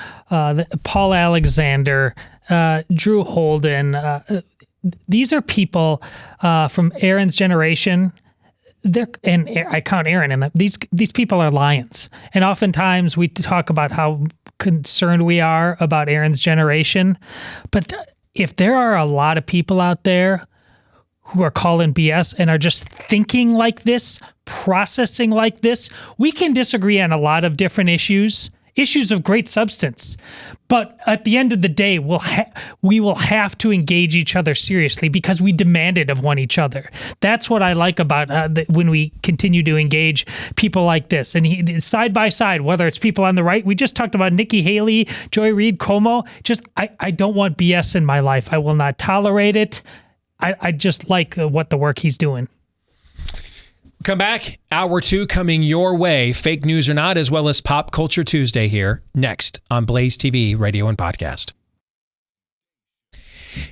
Paul Alexander, Drew Holden. These are people from Aaron's generation. And I count Aaron in them. These people are lions. And oftentimes we talk about how concerned we are about Aaron's generation. But if there are a lot of people out there who are calling BS and are just thinking like this, processing like this, we can disagree on a lot of different issues of great substance. But at the end of the day, we will have to engage each other seriously because we demand it of one each other. That's what I like about when we continue to engage people like this. And side by side, whether it's people on the right, we just talked about Nikki Haley, Joy Reid, Cuomo. I don't want BS in my life. I will not tolerate it. I just like what the work he's doing. Come back. Hour 2 coming your way. Fake news or not, as well as Pop Culture Tuesday here next on Blaze TV, radio and podcast.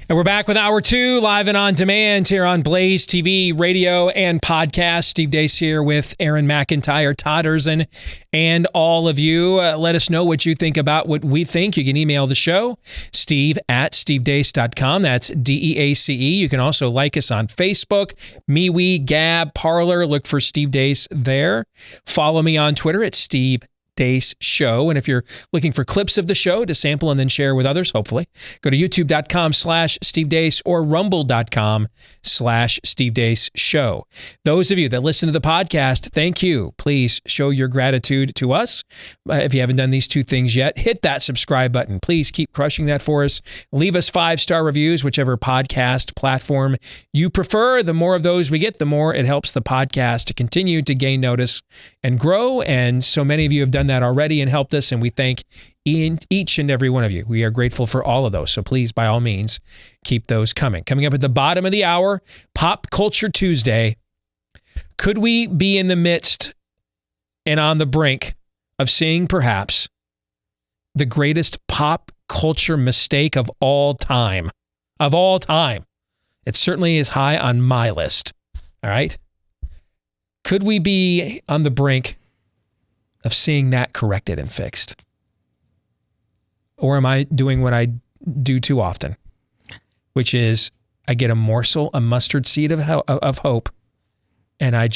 And we're back with Hour 2, live and on demand here on Blaze TV, radio and podcast. Steve Deace here with Aaron McIntyre, Todd Erzin, and all of you. Let us know what you think about what we think. You can email the show, steve@stevedeace.com. That's DEACE. You can also like us on Facebook, MeWe, Gab, Parler. Look for Steve Deace there. Follow me on Twitter at Steve Deace Show. And if you're looking for clips of the show to sample and then share with others, hopefully, go to youtube.com/Steve Deace or rumble.com/Steve Deace Show. Those of you that listen to the podcast, thank you. Please show your gratitude to us. If you haven't done these two things yet, hit that subscribe button. Please keep crushing that for us. Leave us 5-star reviews, whichever podcast platform you prefer. The more of those we get, the more it helps the podcast to continue to gain notice and grow. And so many of you have done that already and helped us, and we thank each and every one of you. We are grateful for all of those. So please, by all means, keep those coming. Coming up at the bottom of the hour, Pop Culture Tuesday. Could we be in the midst and on the brink of seeing perhaps the greatest pop culture mistake of all time? Of all time. It certainly is high on my list. All right? Could we be on the brink of seeing that corrected and fixed? Or am I doing what I do too often, which is I get a morsel, a mustard seed of hope, and I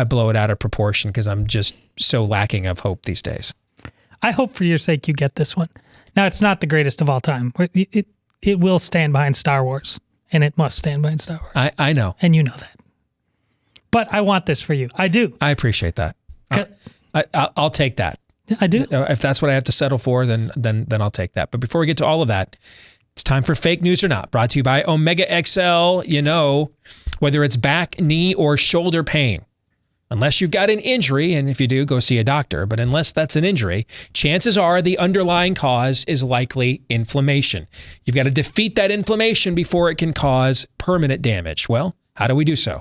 blow it out of proportion because I'm just so lacking of hope these days. I hope for your sake you get this one. Now, it's not the greatest of all time. It will stand behind Star Wars, and it must stand behind Star Wars. I know. And you know that. But I want this for you. I do. I appreciate that. I'll take that. I do. If that's what I have to settle for, then I'll take that. But before we get to all of that, it's time for Fake News or Not, brought to you by Omega XL. You know, whether it's back, knee, or shoulder pain, unless you've got an injury, and if you do, go see a doctor, but unless that's an injury, chances are the underlying cause is likely inflammation. You've got to defeat that inflammation before it can cause permanent damage. Well, how do we do so?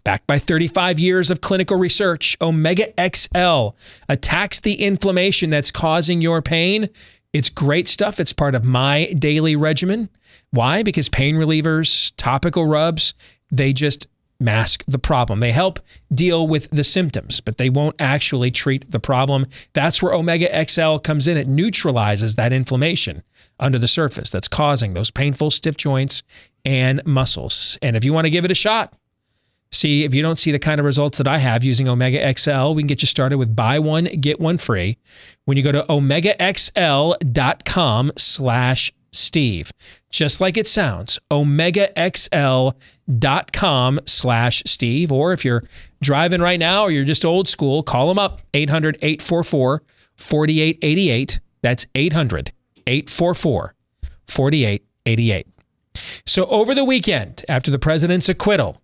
Backed by 35 years of clinical research, Omega XL attacks the inflammation that's causing your pain. It's great stuff. It's part of my daily regimen. Why? Because pain relievers, topical rubs, they just mask the problem. They help deal with the symptoms, but they won't actually treat the problem. That's where Omega XL comes in. It neutralizes that inflammation under the surface that's causing those painful stiff joints and muscles. And if you want to give it a shot, see if you don't see the kind of results that I have using Omega XL, we can get you started with buy one, get one free when you go to omegaxl.com/Steve. Just like it sounds, omegaxl.com/Steve. Or if you're driving right now or you're just old school, call them up, 800-844-4888. That's 800-844-4888. So over the weekend, after the president's acquittal,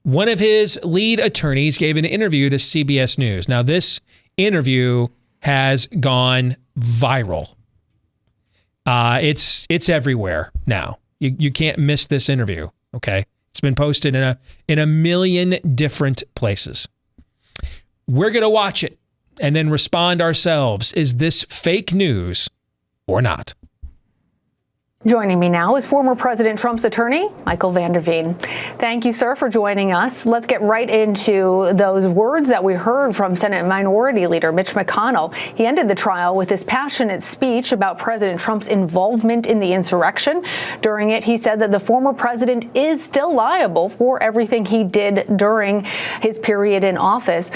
one of his lead attorneys gave an interview to CBS News. Now, this interview has gone viral. It's everywhere now. You can't miss this interview. Okay, it's been posted in a million different places. We're gonna watch it and then respond ourselves. Is this fake news or not? Joining me now is former President Trump's attorney, Michael Van der Veen. Thank you, sir, for joining us. Let's get right into those words that we heard from Senate Minority Leader Mitch McConnell. He ended the trial with his passionate speech about President Trump's involvement in the insurrection. During it, he said that the former president is still liable for everything he did during his period in office.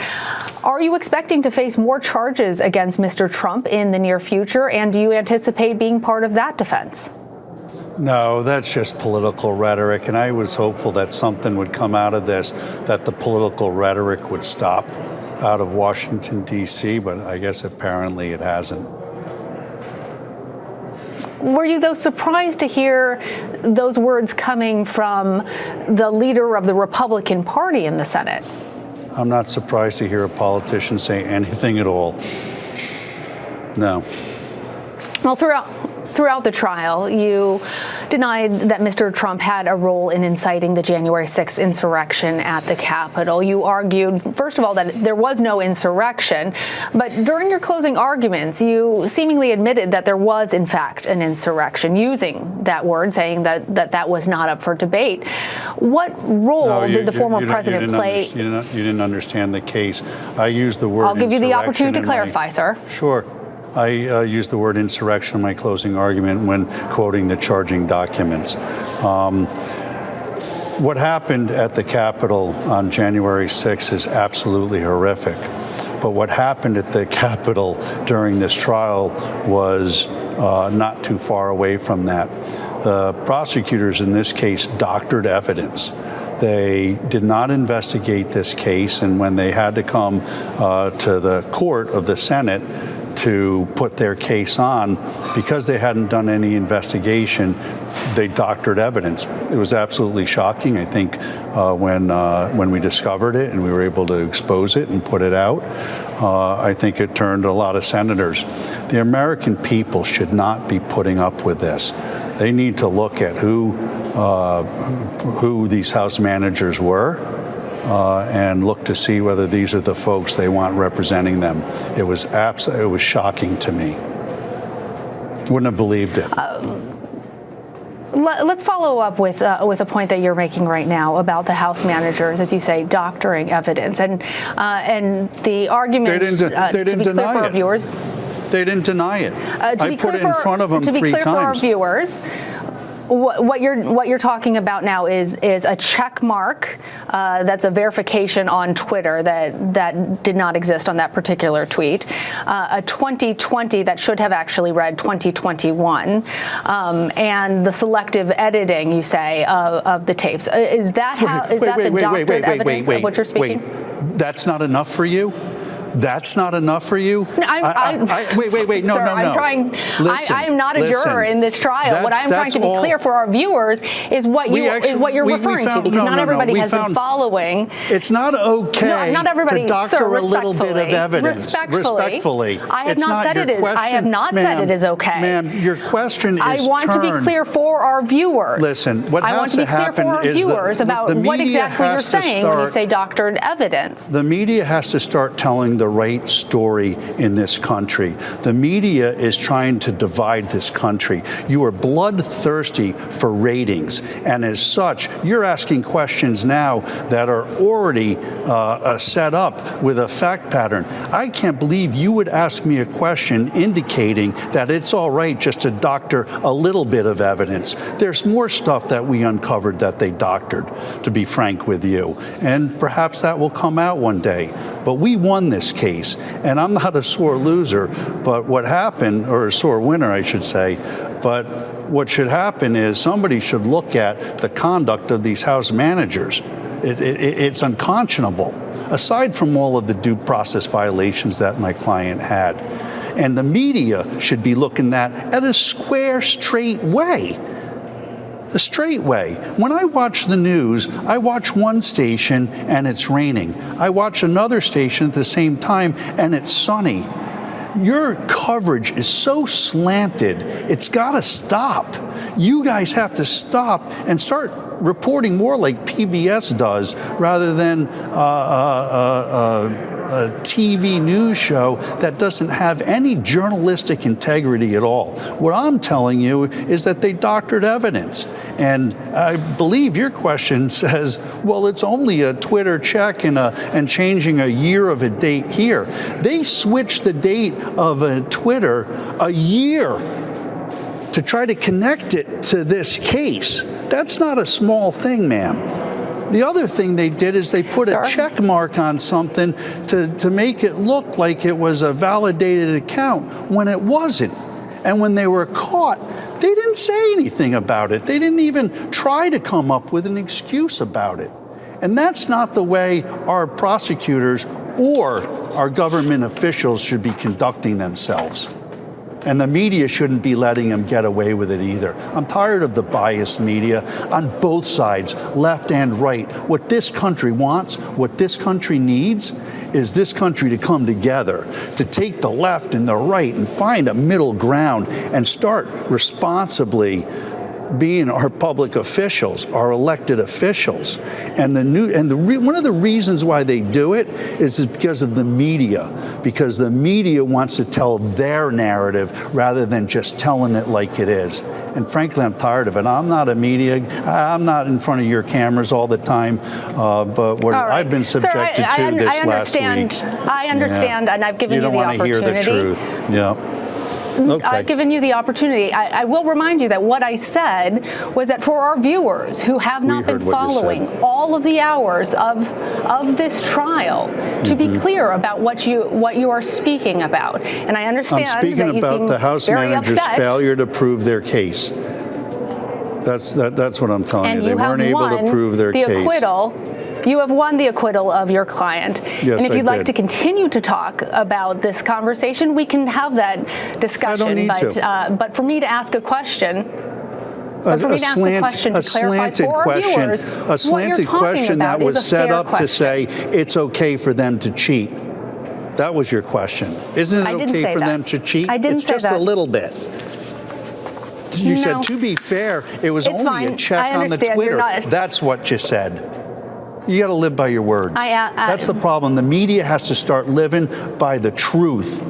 Are you expecting to face more charges against Mr. Trump in the near future, and do you anticipate being part of that defense? No, that's just political rhetoric, and I was hopeful that something would come out of this, that the political rhetoric would stop out of Washington, D.C., but I guess apparently it hasn't. Were you, though, surprised to hear those words coming from the leader of the Republican Party in the Senate? I'm not surprised to hear a politician say anything at all. No. Well, throughout the trial, you denied that Mr. Trump had a role in inciting the January 6th insurrection at the Capitol. You argued, first of all, that there was no insurrection, but during your closing arguments, you seemingly admitted that there was, in fact, an insurrection, using that word, saying that was not up for debate. What role did the former president play? You didn't understand the case. I used the word I'll give you the opportunity to clarify, sir. Sure. I used the word insurrection in my closing argument when quoting the charging documents. What happened at the Capitol on January 6th is absolutely horrific. But what happened at the Capitol during this trial was not too far away from that. The prosecutors in this case doctored evidence. They did not investigate this case, and when they had to come to the court of the Senate to put their case on, because they hadn't done any investigation, they doctored evidence. It was absolutely shocking. I think when we discovered it and we were able to expose it and put it out, I think it turned a lot of senators. The American people should not be putting up with this. They need to look at who these House managers were, and look to see whether these are the folks they want representing them. It was shocking to me. Wouldn't have believed it. Let's follow up with a point that you're making right now about the House managers, as you say, doctoring evidence, and the argument. They didn't deny it. For our viewers, they didn't deny it. I put it in front of them 3 times. To be clear for our viewers, what you're talking about now is a check mark that's a verification on Twitter that did not exist on that particular tweet, a 2020 that should have actually read 2021, and the selective editing, you say, of the tapes. Is that the doctored evidence of what you're speaking? Wait, that's not enough for you? That's not enough for you? Wait. No, sir, no. I'm not a juror in this trial. What I'm trying to be clear for our viewers is what you're referring to, because not everybody has been following. It's not okay. Not everybody, to doctor sir, a little bit of evidence. Respectfully. I have not said it is okay. Ma'am, your question is I want to be clear for our viewers. Listen, what has to happen is I want to be clear for our viewers about what exactly you're saying when you say doctored evidence. The media has to start telling the the right story in this country. The media is trying to divide this country. You are bloodthirsty for ratings, and as such, you're asking questions now that are already set up with a fact pattern. I can't believe you would ask me a question indicating that it's all right just to doctor a little bit of evidence. There's more stuff that we uncovered that they doctored, to be frank with you, and perhaps that will come out one day. But we won this case, and I'm not a sore loser, but what happened, or a sore winner, I should say, but what should happen is somebody should look at the conduct of these House managers. It's unconscionable, aside from all of the due process violations that my client had. And the media should be looking at a square, straight way. The straight way. When I watch the news, I watch one station and it's raining. I watch another station at the same time and it's sunny. Your coverage is so slanted, it's got to stop. You guys have to stop and start reporting more like PBS does rather than a TV news show that doesn't have any journalistic integrity at all. What I'm telling you is that they doctored evidence. And I believe your question says, well, it's only a Twitter check and changing a year of a date here. They switched the date of a Twitter a year to try to connect it to this case. That's not a small thing, ma'am. The other thing they did is they put a check mark on something to make it look like it was a validated account when it wasn't. And when they were caught, they didn't say anything about it. They didn't even try to come up with an excuse about it. And that's not the way our prosecutors or our government officials should be conducting themselves. And the media shouldn't be letting them get away with it either. I'm tired of the biased media on both sides, left and right. What this country wants, what this country needs, is this country to come together, to take the left and the right and find a middle ground and start responsibly being our public officials, our elected officials. And one of the reasons why they do it is because of the media, because the media wants to tell their narrative rather than just telling it like it is. And frankly, I'm tired of it. I'm not a media, I'm not in front of your cameras all the time, but what I've been subjected to this last week. I understand, and I've given you the opportunity. You don't want to hear the truth, yeah. Okay. I've given you the opportunity. I will remind you that what I said was that for our viewers who have not been following all of the hours of this trial, to be clear about what you are speaking about. And I understand I'm speaking that about the House manager's failure to prove their case. That's what I'm telling you. They weren't able to prove their case. You have won the acquittal of your client. Yes, and if you'd like to continue to talk about this conversation, we can have that discussion. I don't need to. But for me to ask a question, a slanted question that was set up to say it's okay for them to cheat. That was your question. Isn't it okay for them to cheat? I didn't say that. It's just a little bit. You said, to be fair, it was only a check on the Twitter. That's what you said. You got to live by your words. That's the problem. The media has to start living by the truth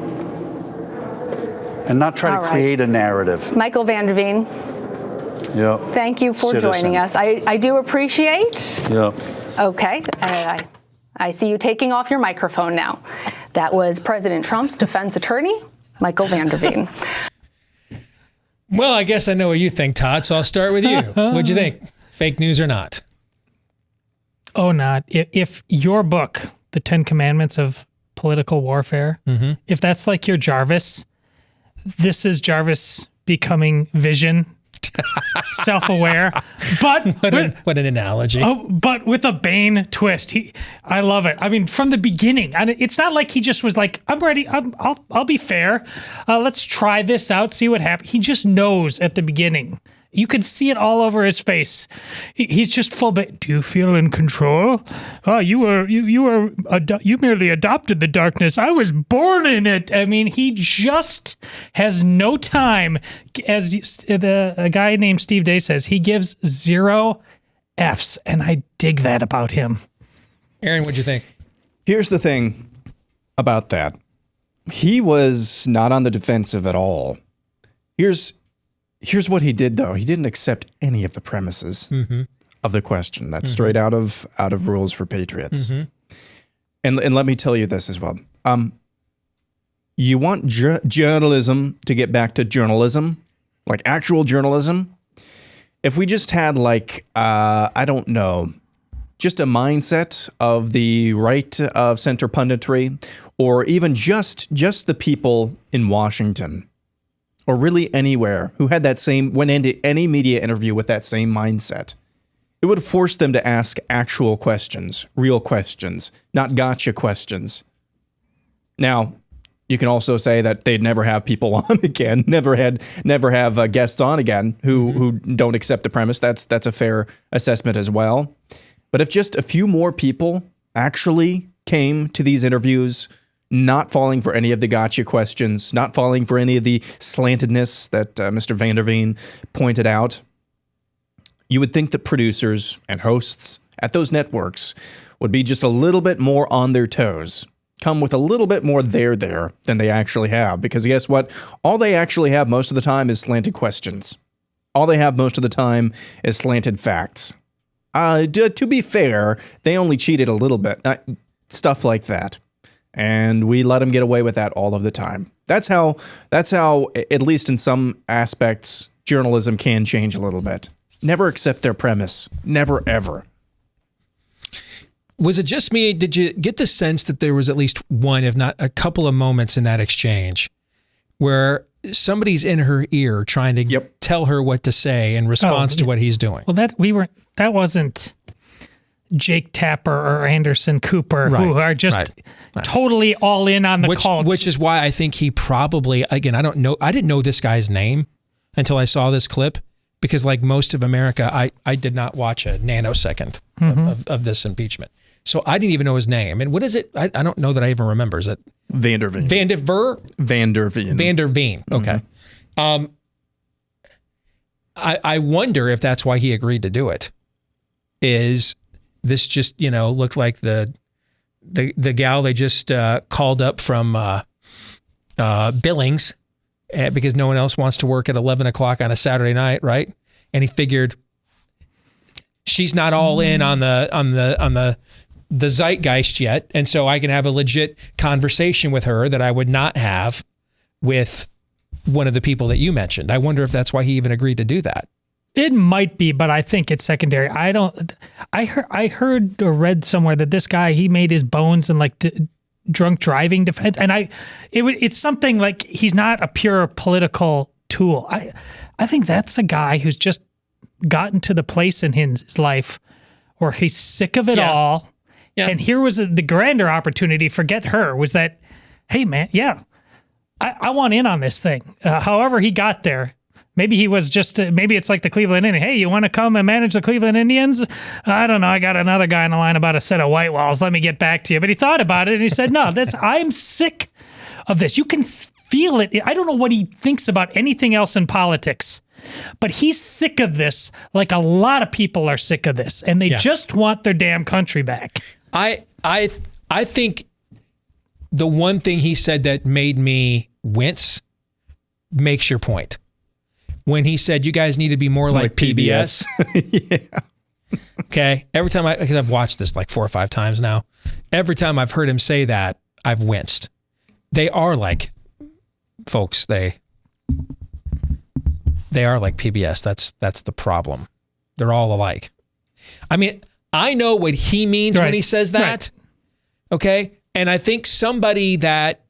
and not try to create a narrative. Michael Van Der Veen. Yeah. Thank you for joining us. I do appreciate. Yeah. Okay. I see you taking off your microphone now. That was President Trump's defense attorney, Michael Van Der Veen. Well, I guess I know what you think, Todd, so I'll start with you. What'd you think? Fake news or not? Oh, not. If your book, The 10 Commandments of Political Warfare, if that's like your Jarvis, this is Jarvis becoming Vision, self-aware. But what an analogy. Oh, but with a Bane twist. I love it. I mean, from the beginning. And it's not like he just was like, I'm ready. I'll be fair. Let's try this out, see what happens. He just knows at the beginning. You could see it all over his face. He's just full. Do you feel in control? Oh, you merely adopted the darkness. I was born in it. I mean, he just has no time. As a guy named Steve Deace says, he gives 0 Fs, and I dig that about him. Aaron, what'd you think? Here's the thing. about that. He was not on the defensive at all. Here's what he did, though. He didn't accept any of the premises of the question. That's straight out of Rules for Patriots. And let me tell you this as well. You want journalism to get back to journalism, like actual journalism. If we just had I don't know, just a mindset of the right of center punditry, or even just the people in Washington, or really anywhere, who had went into any media interview with that same mindset, it would force them to ask actual questions, real questions, not gotcha questions. Now, you can also say that they'd never have people on again, never have guests on again who don't accept the premise. That's a fair assessment as well. But if just a few more people actually came to these interviews, not falling for any of the gotcha questions, not falling for any of the slantedness that Mr. Van der Veen pointed out, you would think that producers and hosts at those networks would be just a little bit more on their toes, come with a little bit more there than they actually have. Because guess what? All they actually have most of the time is slanted questions. All they have most of the time is slanted facts. To be fair, they only cheated a little bit. Stuff like that. And we let them get away with that all of the time. That's how, at least in some aspects, journalism can change a little bit. Never accept their premise. Never, ever. Was it just me? Did you get the sense that there was at least one, if not a couple of moments in that exchange where somebody's in her ear trying to tell her what to say in response to what he's doing? Well, that wasn't Jake Tapper or Anderson Cooper, who are just totally all in on the cult. Which is why I think he probably, again, I didn't know this guy's name until I saw this clip, because like most of America, I did not watch a nanosecond of this impeachment. So I didn't even know his name. And what is it? I don't know that I even remember. Is it Van der Veen? Van der Veen. Van der Veen. Okay. I wonder if that's why he agreed to do it. Is this just, looked like the gal they just called up from Billings because no one else wants to work at 11 o'clock on a Saturday night, right? And he figured she's not all in on the zeitgeist yet, and so I can have a legit conversation with her that I would not have with one of the people that you mentioned. I wonder if that's why he even agreed to do that. It might be, but I think it's secondary. I heard or read somewhere that this guy, he made his bones in drunk driving defense, and it's something like he's not a pure political tool. I think that's a guy who's just gotten to the place in his life where he's sick of it all. Yeah. And here was the grander opportunity. Forget her. Was that, hey man, I want in on this thing. However he got there. Maybe he was just, maybe it's like the Cleveland Indians. Hey, you want to come and manage the Cleveland Indians? I don't know. I got another guy on the line about a set of white walls. Let me get back to you. But he thought about it and he said, no, I'm sick of this. You can feel it. I don't know what he thinks about anything else in politics, but he's sick of this. Like a lot of people are sick of this, and they just want their damn country back. I think the one thing he said that made me wince makes your point. When he said, you guys need to be more like PBS. Yeah. Okay. Every time because I've watched this like 4 or 5 times now. Every time I've heard him say that, I've winced. They are like, folks, they are like PBS. That's the problem. They're all alike. I mean, I know what he means when he says that. Right. Okay. And I think somebody that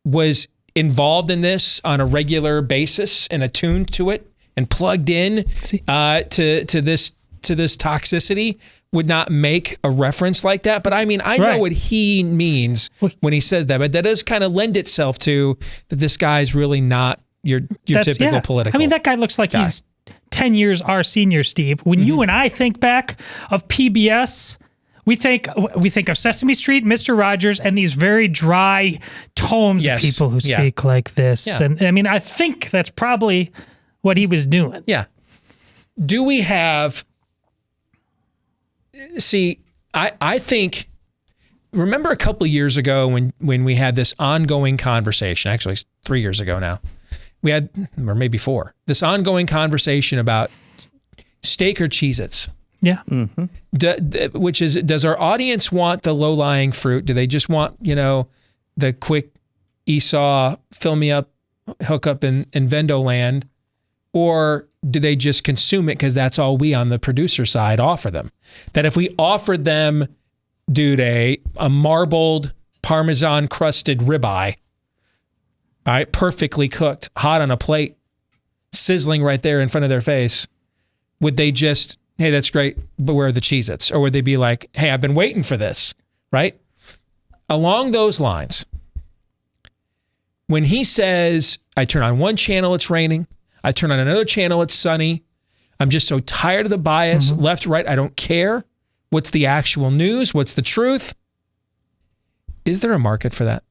was involved in this on a regular basis and attuned to it and plugged in to this toxicity would not make a reference like that. But I mean, I know what he means when he says that, but that does kind of lend itself to that this guy's really not your typical political. I mean, that guy looks like he's 10 years our senior, Steve. When you and I think back of PBS, we think of Sesame Street, Mr. Rogers, and these very dry tomes of people who speak like this. Yeah. And I mean, I think that's probably what he was doing. Yeah. Do we have... See, I think remember a couple of years ago when we had this ongoing conversation, actually 3 years ago now, we had, or maybe 4, this ongoing conversation about steak or Cheez-Its. Yeah. Which is, does our audience want the low-lying fruit? Do they just want, the quick Esau, fill me up, hook up in Vendo land? Or do they just consume it because that's all we on the producer side offer them? That if we offered them, dude, a marbled Parmesan crusted ribeye, all right, perfectly cooked, hot on a plate, sizzling right there in front of their face, would they just, hey, that's great, but where are the Cheez-Its? Or would they be like, hey, I've been waiting for this, right? Along those lines, when he says, I turn on one channel, it's raining. I turn on another channel, it's sunny. I'm just so tired of the bias, left, right, I don't care. What's the actual news? What's the truth? Is there a market for that?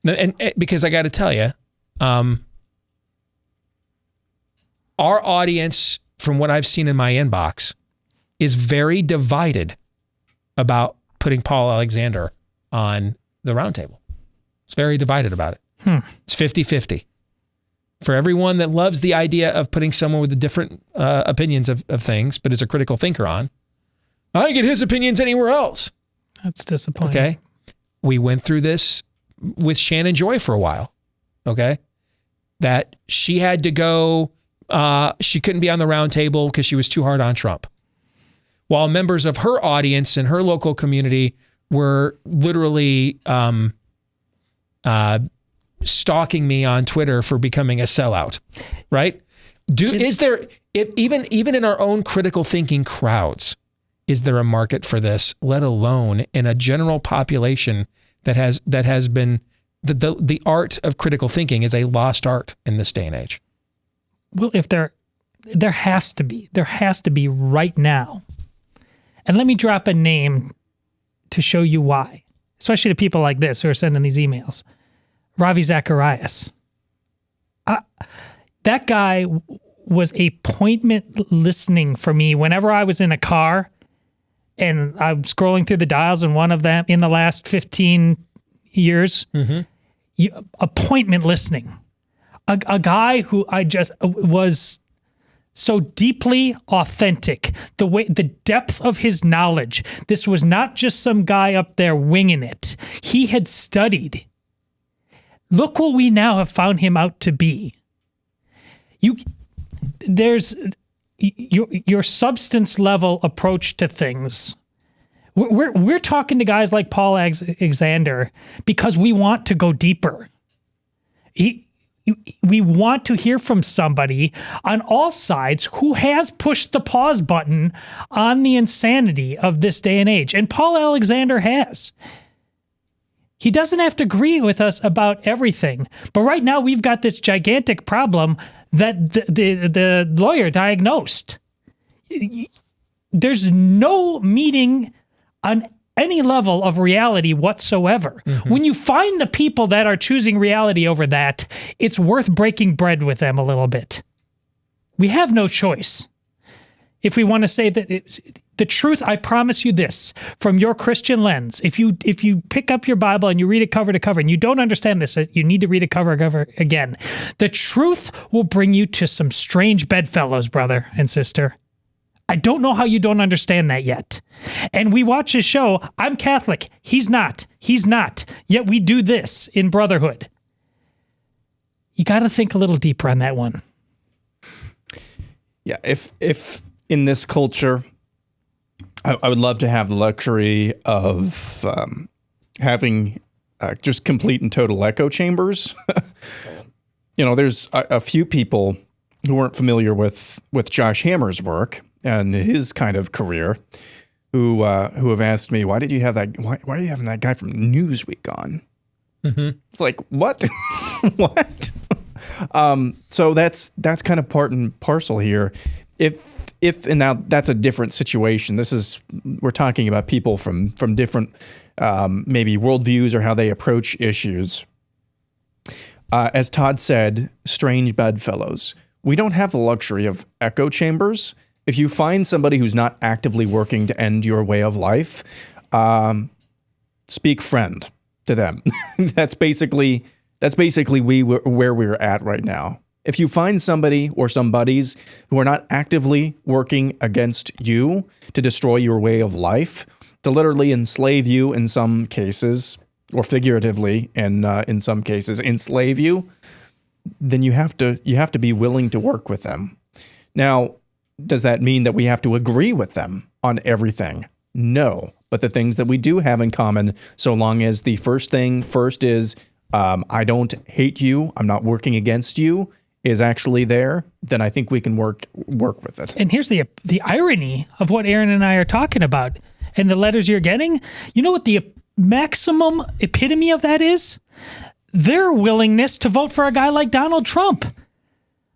And because I got to tell you, our audience, from what I've seen in my inbox, is very divided about putting Paul Alexander on the roundtable. It's very divided about it. It's 50-50. For everyone that loves the idea of putting someone with the different opinions of things, but is a critical thinker on, I get his opinions anywhere else. That's disappointing. Okay. We went through this with Shannon Joy for a while. Okay. That she had to go, she couldn't be on the round table because she was too hard on Trump. While members of her audience and her local community were literally stalking me on Twitter for becoming a sellout, right? Is there, even in our own critical thinking crowds, is there a market for this, let alone in a general population that has been, the art of critical thinking is a lost art in this day and age? Well, if there has to be right now. And let me drop a name to show you why, especially to people like this who are sending these emails. Ravi Zacharias. That guy was appointment listening for me whenever I was in a car and I'm scrolling through the dials, and one of them in the last 15 years, appointment listening. A guy who I just was so deeply authentic, the depth of his knowledge. This was not just some guy up there winging it. He had studied. Look what we now have found him out to be. There's your substance level approach to things. We're talking to guys like Paul Alexander because we want to go deeper. We want to hear from somebody on all sides who has pushed the pause button on the insanity of this day and age. And Paul Alexander has. He doesn't have to agree with us about everything. But right now we've got this gigantic problem that the lawyer diagnosed. There's no meeting on any level of reality whatsoever. When you find the people that are choosing reality over that, it's worth breaking bread with them a little bit. We have no choice. If we want to say that the truth, I promise you this, from your Christian lens, if you pick up your Bible and you read it cover to cover and you don't understand this, you need to read it cover to cover again. The truth will bring you to some strange bedfellows, brother and sister. I don't know how you don't understand that yet. And we watch his show. I'm Catholic. He's not. Yet we do this in brotherhood. You got to think a little deeper on that one. Yeah, if in this culture, I would love to have the luxury of having just complete and total echo chambers. There's a few people who weren't familiar with Josh Hammer's work and his kind of career, who have asked me, why did you have that? Why are you having that guy from Newsweek on? It's like, what? What? So that's kind of part and parcel here. And now that's a different situation. We're talking about people from different maybe worldviews or how they approach issues. As Todd said, strange bedfellows. We don't have the luxury of echo chambers If you find somebody who's not actively working to end your way of life, speak friend to them. That's basically where we're at right now. If you find somebody or some buddies who are not actively working against you to destroy your way of life, to literally enslave you in some cases, or figuratively in some cases enslave you, then you have to be willing to work with them. Now, does that mean that we have to agree with them on everything? No. But the things that we do have in common, so long as the first is, I don't hate you, I'm not working against you, is actually there, then I think we can work with it. And here's the irony of what Aaron and I are talking about and the letters you're getting. You know what the maximum epitome of that is? Their willingness to vote for a guy like Donald Trump.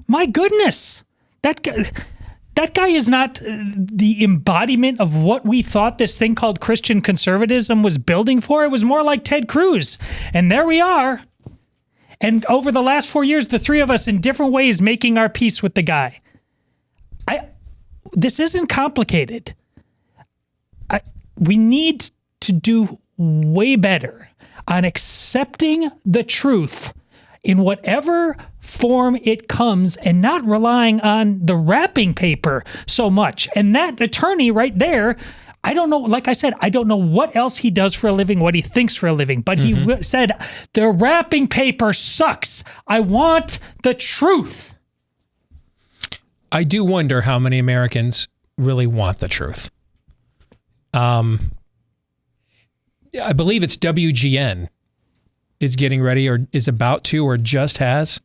My goodness. That guy is not the embodiment of what we thought this thing called Christian conservatism was building for. It was more like Ted Cruz. And there we are. And over the last 4 years, the three of us in different ways making our peace with the guy. This isn't complicated. We need to do way better on accepting the truth in whatever form it comes and not relying on the wrapping paper so much. And that attorney right there, I don't know, like I said, I don't know what else he does for a living, what he thinks for a living, but he said, the wrapping paper sucks. I want the truth. I do wonder how many Americans really want the truth. I believe it's WGN is getting ready or is about to or just has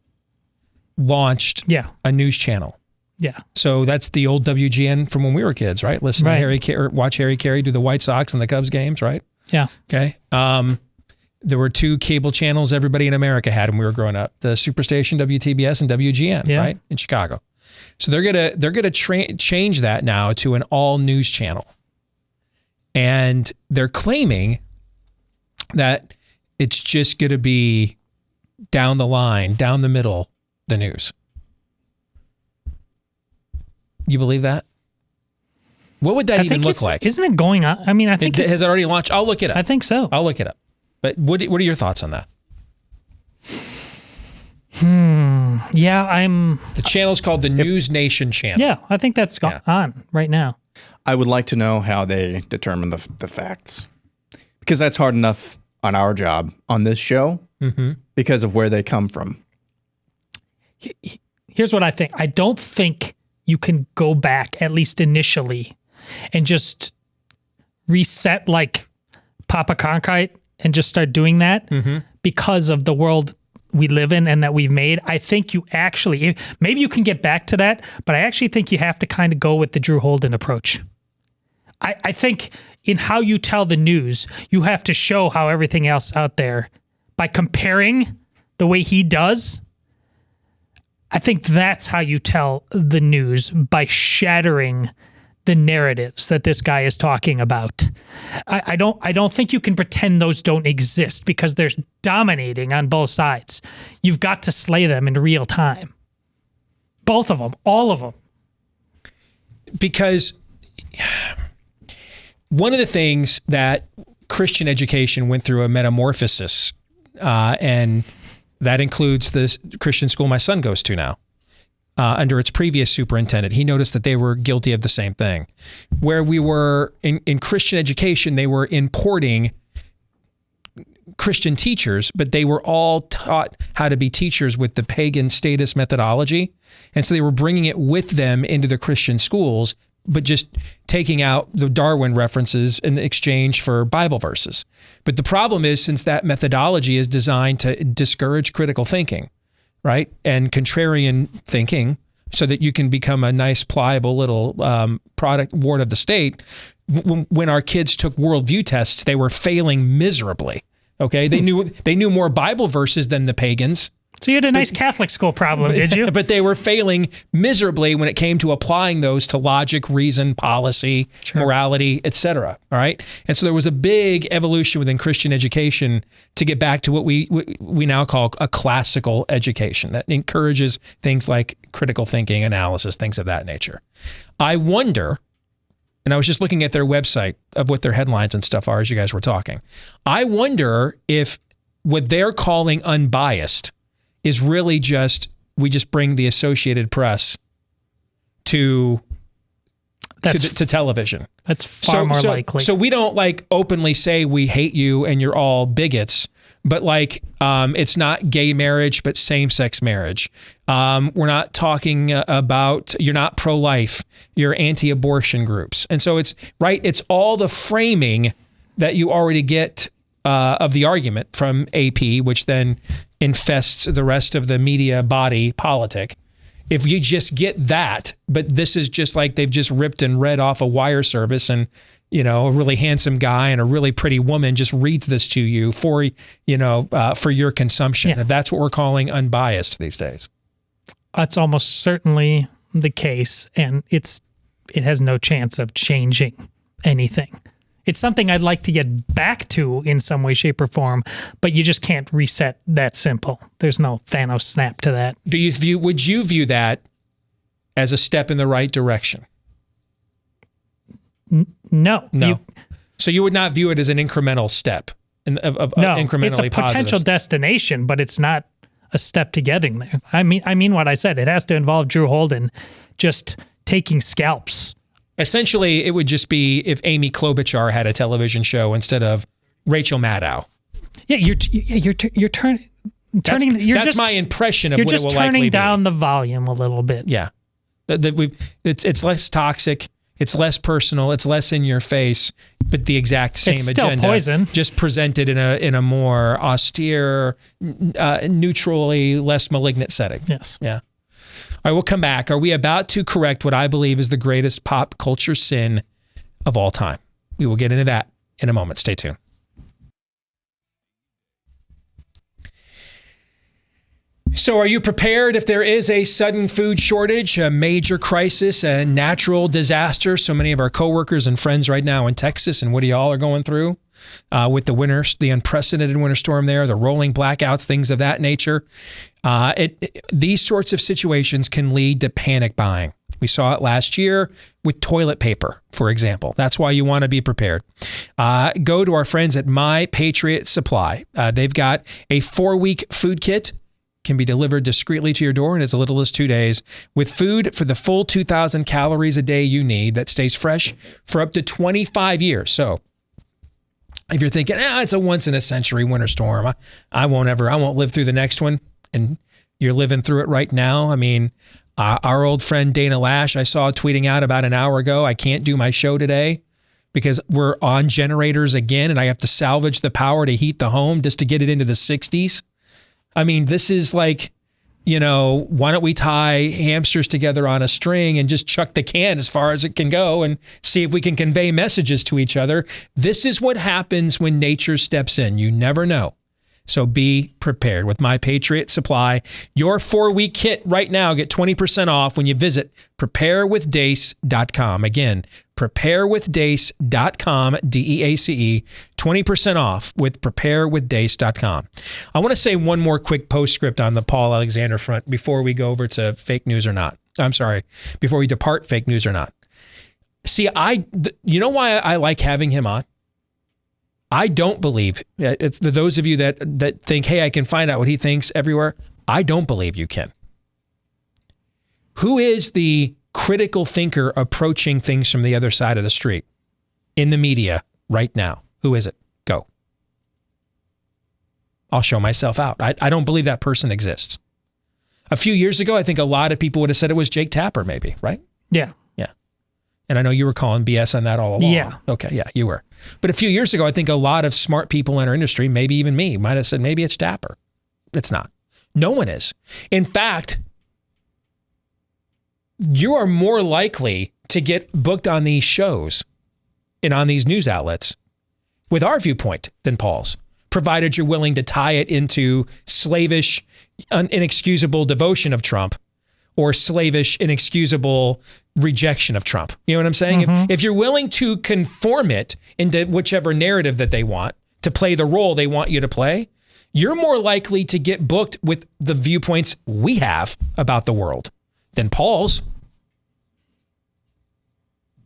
launched a news channel. Yeah. So that's the old WGN from when we were kids, right? Listen to Harry Carey, watch Harry Carey do the White Sox and the Cubs games, right? Yeah. Okay. There were two cable channels everybody in America had when we were growing up: the Superstation WTBS and WGN, right, in Chicago. So they're gonna change that now to an all news channel, and they're claiming that it's just going to be down the line, down the middle, the news. You believe that? What would that even look like? Isn't it going on? I mean, I think has it already launched? I'll look it up. I think so. I'll look it up. But what are your thoughts on that? Yeah, The channel's called the News Nation channel. Yeah, I think that's on right now. I would like to know how they determine the facts, because that's hard enough on our job on this show because of where they come from. Here's what I think. I don't think you can go back, at least initially, and just reset like Papa Conkite and just start doing that because of the world we live in and that we've made. I think you actually, maybe you can get back to that, but I actually think you have to kind of go with the Drew Holden approach. I think in how you tell the news, you have to show how everything else out there, by comparing the way he does, I think that's how you tell the news, by shattering the narratives that this guy is talking about. I don't think you can pretend those don't exist, because they're dominating on both sides. You've got to slay them in real time. Both of them, all of them. Because one of the things that Christian education went through a metamorphosis, and that includes the Christian school my son goes to now, under its previous superintendent. He noticed that they were guilty of the same thing. Where we were in Christian education, they were importing Christian teachers, but they were all taught how to be teachers with the pagan status methodology. And so they were bringing it with them into the Christian schools, but just taking out the Darwin references in exchange for Bible verses. But the problem is, since that methodology is designed to discourage critical thinking, right, and contrarian thinking, so that you can become a nice, pliable little product ward of the state, when our kids took worldview tests, they were failing miserably. Okay, they knew more Bible verses than the pagans, So you had a nice Catholic school problem, did you? But they were failing miserably when it came to applying those to logic, reason, policy, morality, etc. All right, and so there was a big evolution within Christian education to get back to what we now call a classical education that encourages things like critical thinking, analysis, things of that nature. I wonder, and I was just looking at their website of what their headlines and stuff are as you guys were talking. I wonder if what they're calling unbiased is really just, we just bring the Associated Press to television. That's far more likely. So we don't like openly say we hate you and you're all bigots, but like it's not gay marriage, but same-sex marriage. We're not talking about, you're not pro-life, you're anti-abortion groups. And so it's all the framing that you already get of the argument from AP, which then infests the rest of the media body politic. If you just get that, but this is just like they've just ripped and read off a wire service, and a really handsome guy and a really pretty woman just reads this to you for your consumption. Yeah. That's what we're calling unbiased these days. That's almost certainly the case, and it has no chance of changing anything. It's something I'd like to get back to in some way, shape, or form, but you just can't reset that simple. There's no Thanos snap to that. Would you view that as a step in the right direction? No. So you would not view it as an incremental step of incrementally it's a potential positive. destination, but it's not a step to getting there. I mean what I said. It has to involve Drew Holden just taking scalps. Essentially, it would just be if Amy Klobuchar had a television show instead of Rachel Maddow. Yeah, you're turning. That's my impression of what it will likely be. You're just turning down the volume a little bit. Yeah, it's less toxic, it's less personal, it's less in your face, but the exact same it's agenda. Still poison. Just presented in a more austere, neutrally less malignant setting. Yes. Yeah. All right, we'll come back. Are we about to correct what I believe is the greatest pop culture sin of all time? We will get into that in a moment. Stay tuned. So are you prepared if there is a sudden food shortage, a major crisis, a natural disaster? So many of our coworkers and friends right now in Texas and what y'all are going through with the unprecedented winter storm there, the rolling blackouts, things of that nature. These sorts of situations can lead to panic buying. We saw it last year with toilet paper, for example. That's why you want to be prepared. Go to our friends at My Patriot Supply. They've got a 4-week food kit. Can be delivered discreetly to your door in as little as 2 days with food for the full 2,000 calories a day you need that stays fresh for up to 25 years. So if you're thinking, it's a once in a century winter storm, I won't live through the next one, and you're living through it right now. I mean, our old friend Dana Lash, I saw tweeting out about an hour ago, I can't do my show today because we're on generators again and I have to salvage the power to heat the home just to get it into the 60s. I mean, this is like, why don't we tie hamsters together on a string and just chuck the can as far as it can go and see if we can convey messages to each other. This is what happens when nature steps in. You never know. So be prepared with My Patriot Supply. Your 4-week kit right now, get 20% off when you visit preparewithdace.com. Again, preparewithdace.com, DEACE, 20% off with preparewithdace.com. I want to say one more quick postscript on the Paul Alexander front before we go over to fake news or not. I'm sorry, before we depart fake news or not. See, you know why I like having him on? I don't believe, for those of you that think, hey, I can find out what he thinks everywhere, I don't believe you can. Who is the critical thinker approaching things from the other side of the street in the media right now? Who is it? Go. I'll show myself out. I don't believe that person exists. A few years ago, I think a lot of people would have said it was Jake Tapper, maybe, right? Yeah. And I know you were calling BS on that all along. Yeah. Okay, yeah, you were. But a few years ago, I think a lot of smart people in our industry, maybe even me, might have said, maybe it's Tapper. It's not. No one is. In fact, you are more likely to get booked on these shows and on these news outlets with our viewpoint than Paul's. provided you're willing to tie it into slavish, inexcusable devotion of Trump or slavish, inexcusable rejection of Trump. You know what I'm saying? If you're willing to conform it into whichever narrative that they want, to play the role they want you to play, you're more likely to get booked with the viewpoints we have about the world than Paul's.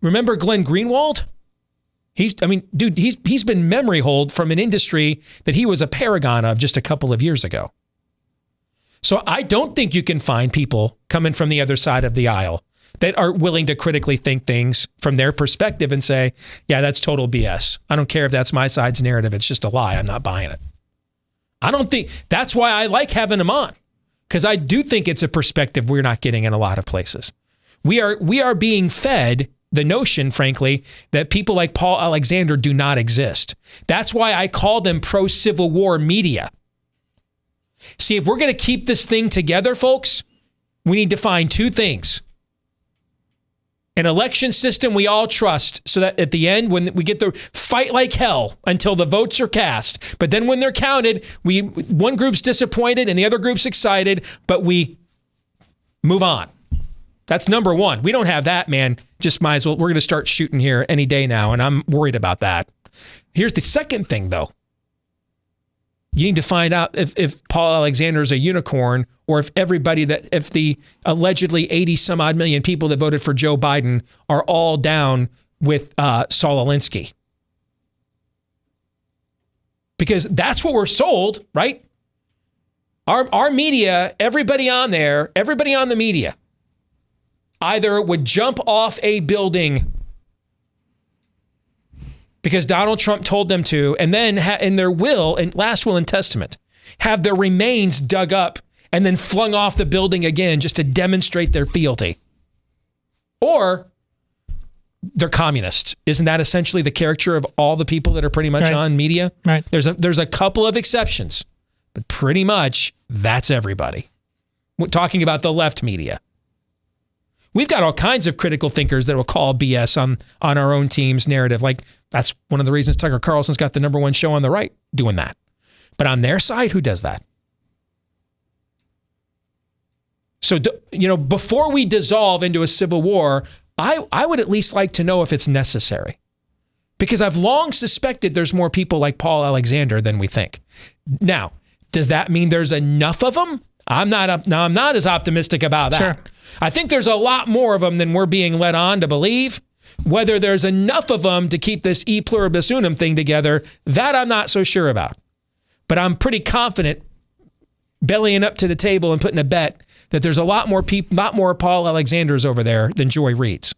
Remember Glenn Greenwald? He's been memory hold from an industry that he was a paragon of just a couple of years ago. So I don't think you can find people coming from the other side of the aisle that are willing to critically think things from their perspective and say, yeah, that's total BS. I don't care if that's my side's narrative. It's just a lie. I'm not buying it. I don't think that's why I like having him on, because I do think it's a perspective we're not getting in a lot of places. We are being fed the notion, frankly, that people like Paul Alexander do not exist. That's why I call them pro-Civil War media. See, if we're going to keep this thing together, folks, we need to find two things. An election system we all trust, so that at the end, when we get the fight like hell until the votes are cast, but then when they're counted, one group's disappointed and the other group's excited, but we move on. That's number one. We don't have that, man. Just might as well. We're going to start shooting here any day now, and I'm worried about that. Here's the second thing, though. You need to find out if Paul Alexander is a unicorn, or if if the allegedly 80 some odd million people that voted for Joe Biden are all down with Saul Alinsky. Because that's what we're sold, right? Our media, everybody on the media, either would jump off a building because Donald Trump told them to, and then in their will and last will and testament, have their remains dug up and then flung off the building again just to demonstrate their fealty. Or they're communist. Isn't that essentially the caricature of all the people that are pretty much on media? Right. There's a couple of exceptions, but pretty much that's everybody. We're talking about the left media. We've got all kinds of critical thinkers that will call BS on our own team's narrative. Like, that's one of the reasons Tucker Carlson's got the #1 show on the right doing that. But on their side, who does that? So, before we dissolve into a civil war, I would at least like to know if it's necessary. Because I've long suspected there's more people like Paul Alexander than we think. Now, does that mean there's enough of them? I'm not as optimistic about that. Sure. I think there's a lot more of them than we're being led on to believe. Whether there's enough of them to keep this e pluribus unum thing together, that I'm not so sure about. But I'm pretty confident, bellying up to the table and putting a bet, that there's a lot more Paul Alexanders over there than Joy Reids.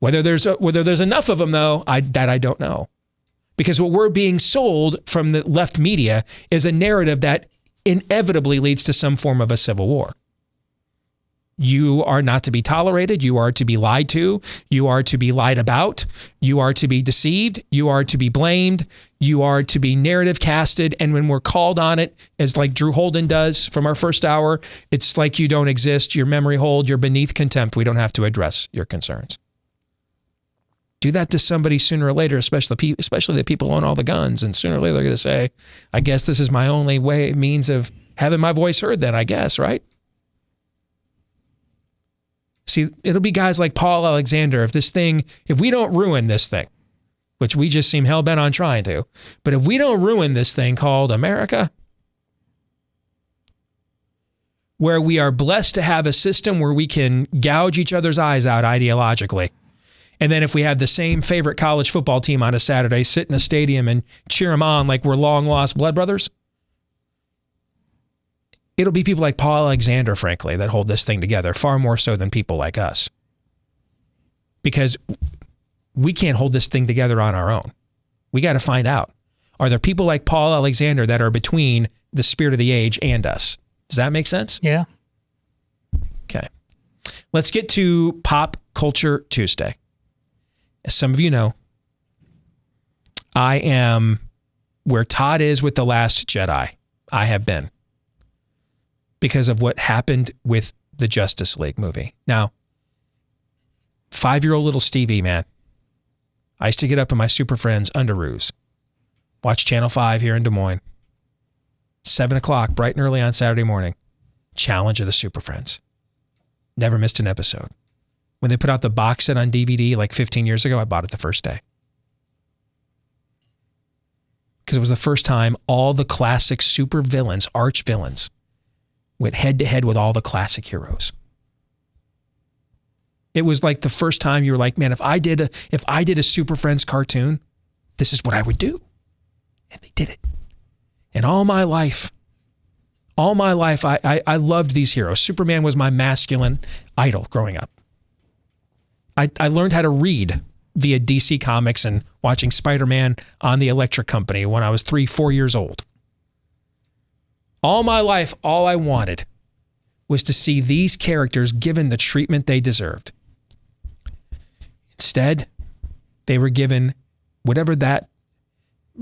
Whether there's enough of them, though, I don't know. Because what we're being sold from the left media is a narrative that inevitably leads to some form of a civil war. You are not to be tolerated. You are to be lied to. You are to be lied about. You are to be deceived. You are to be blamed. You are to be narrative casted. And when we're called on it, as like Drew Holden does from our first hour, it's like you don't exist. Your memory hold. You're beneath contempt. We don't have to address your concerns. Do that to somebody sooner or later, especially the people who own all the guns. And sooner or later, they're going to say, I guess this is my only means of having my voice heard then, I guess, right? See, it'll be guys like Paul Alexander. If we don't ruin this thing, which we just seem hell-bent on trying to, but if we don't ruin this thing called America, where we are blessed to have a system where we can gouge each other's eyes out ideologically, and then if we have the same favorite college football team on a Saturday, sit in a stadium and cheer them on like we're long-lost blood brothers, it'll be people like Paul Alexander, frankly, that hold this thing together, far more so than people like us. Because we can't hold this thing together on our own. We got to find out, are there people like Paul Alexander that are between the spirit of the age and us? Does that make sense? Yeah. Okay. Let's get to Pop Culture Tuesday. As some of you know, I am where Todd is with The Last Jedi. I have been. Because of what happened with the Justice League movie. Now, 5-year-old little Stevie, man. I used to get up in my Super Friends underoos Watch Channel 5 here in Des Moines. 7 o'clock, bright and early on Saturday morning. Challenge of the Super Friends. Never missed an episode. When they put out the box set on DVD like 15 years ago, I bought it the first day. Because it was the first time all the classic super villains, arch villains, went head to head with all the classic heroes. It was like the first time you were like, man, if I did a Super Friends cartoon, this is what I would do. And they did it. And all my life, I loved these heroes. Superman was my masculine idol growing up. I learned how to read via DC Comics and watching Spider-Man on the Electric Company when I was 3-4 years old. All my life, all I wanted was to see these characters given the treatment they deserved. Instead, they were given whatever that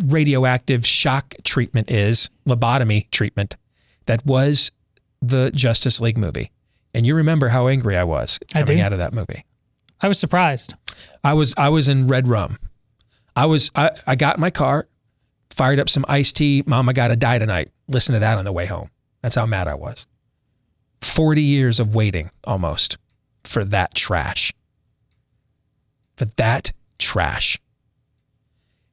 radioactive shock treatment is, lobotomy treatment, that was the Justice League movie. And you remember how angry I was coming out of that movie. I was surprised. I was in red rum. I got in my car, fired up some iced tea. Mom, I gotta die tonight. Listen to that on the way home. That's how mad I was. 40 years of waiting almost for that trash. For that trash.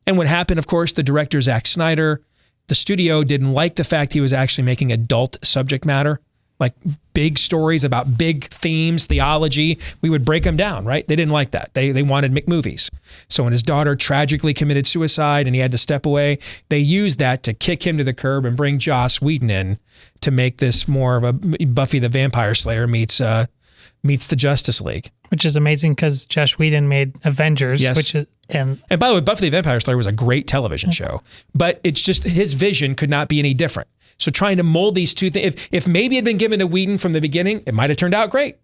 And what happened, of course, the director, Zack Snyder, the studio didn't like the fact he was actually making adult subject matter, like big stories about big themes, theology. We would break them down, right? They didn't like that. They wanted McMovies. So when his daughter tragically committed suicide and he had to step away, they used that to kick him to the curb and bring Joss Whedon in to make this more of a Buffy the Vampire Slayer meets the Justice League. Which is amazing because Joss Whedon made Avengers, yes. which is and by the way, Buffy the Vampire Slayer was a great television show, but it's just his vision could not be any different. So trying to mold these two things, if maybe it had been given to Whedon from the beginning, it might have turned out great,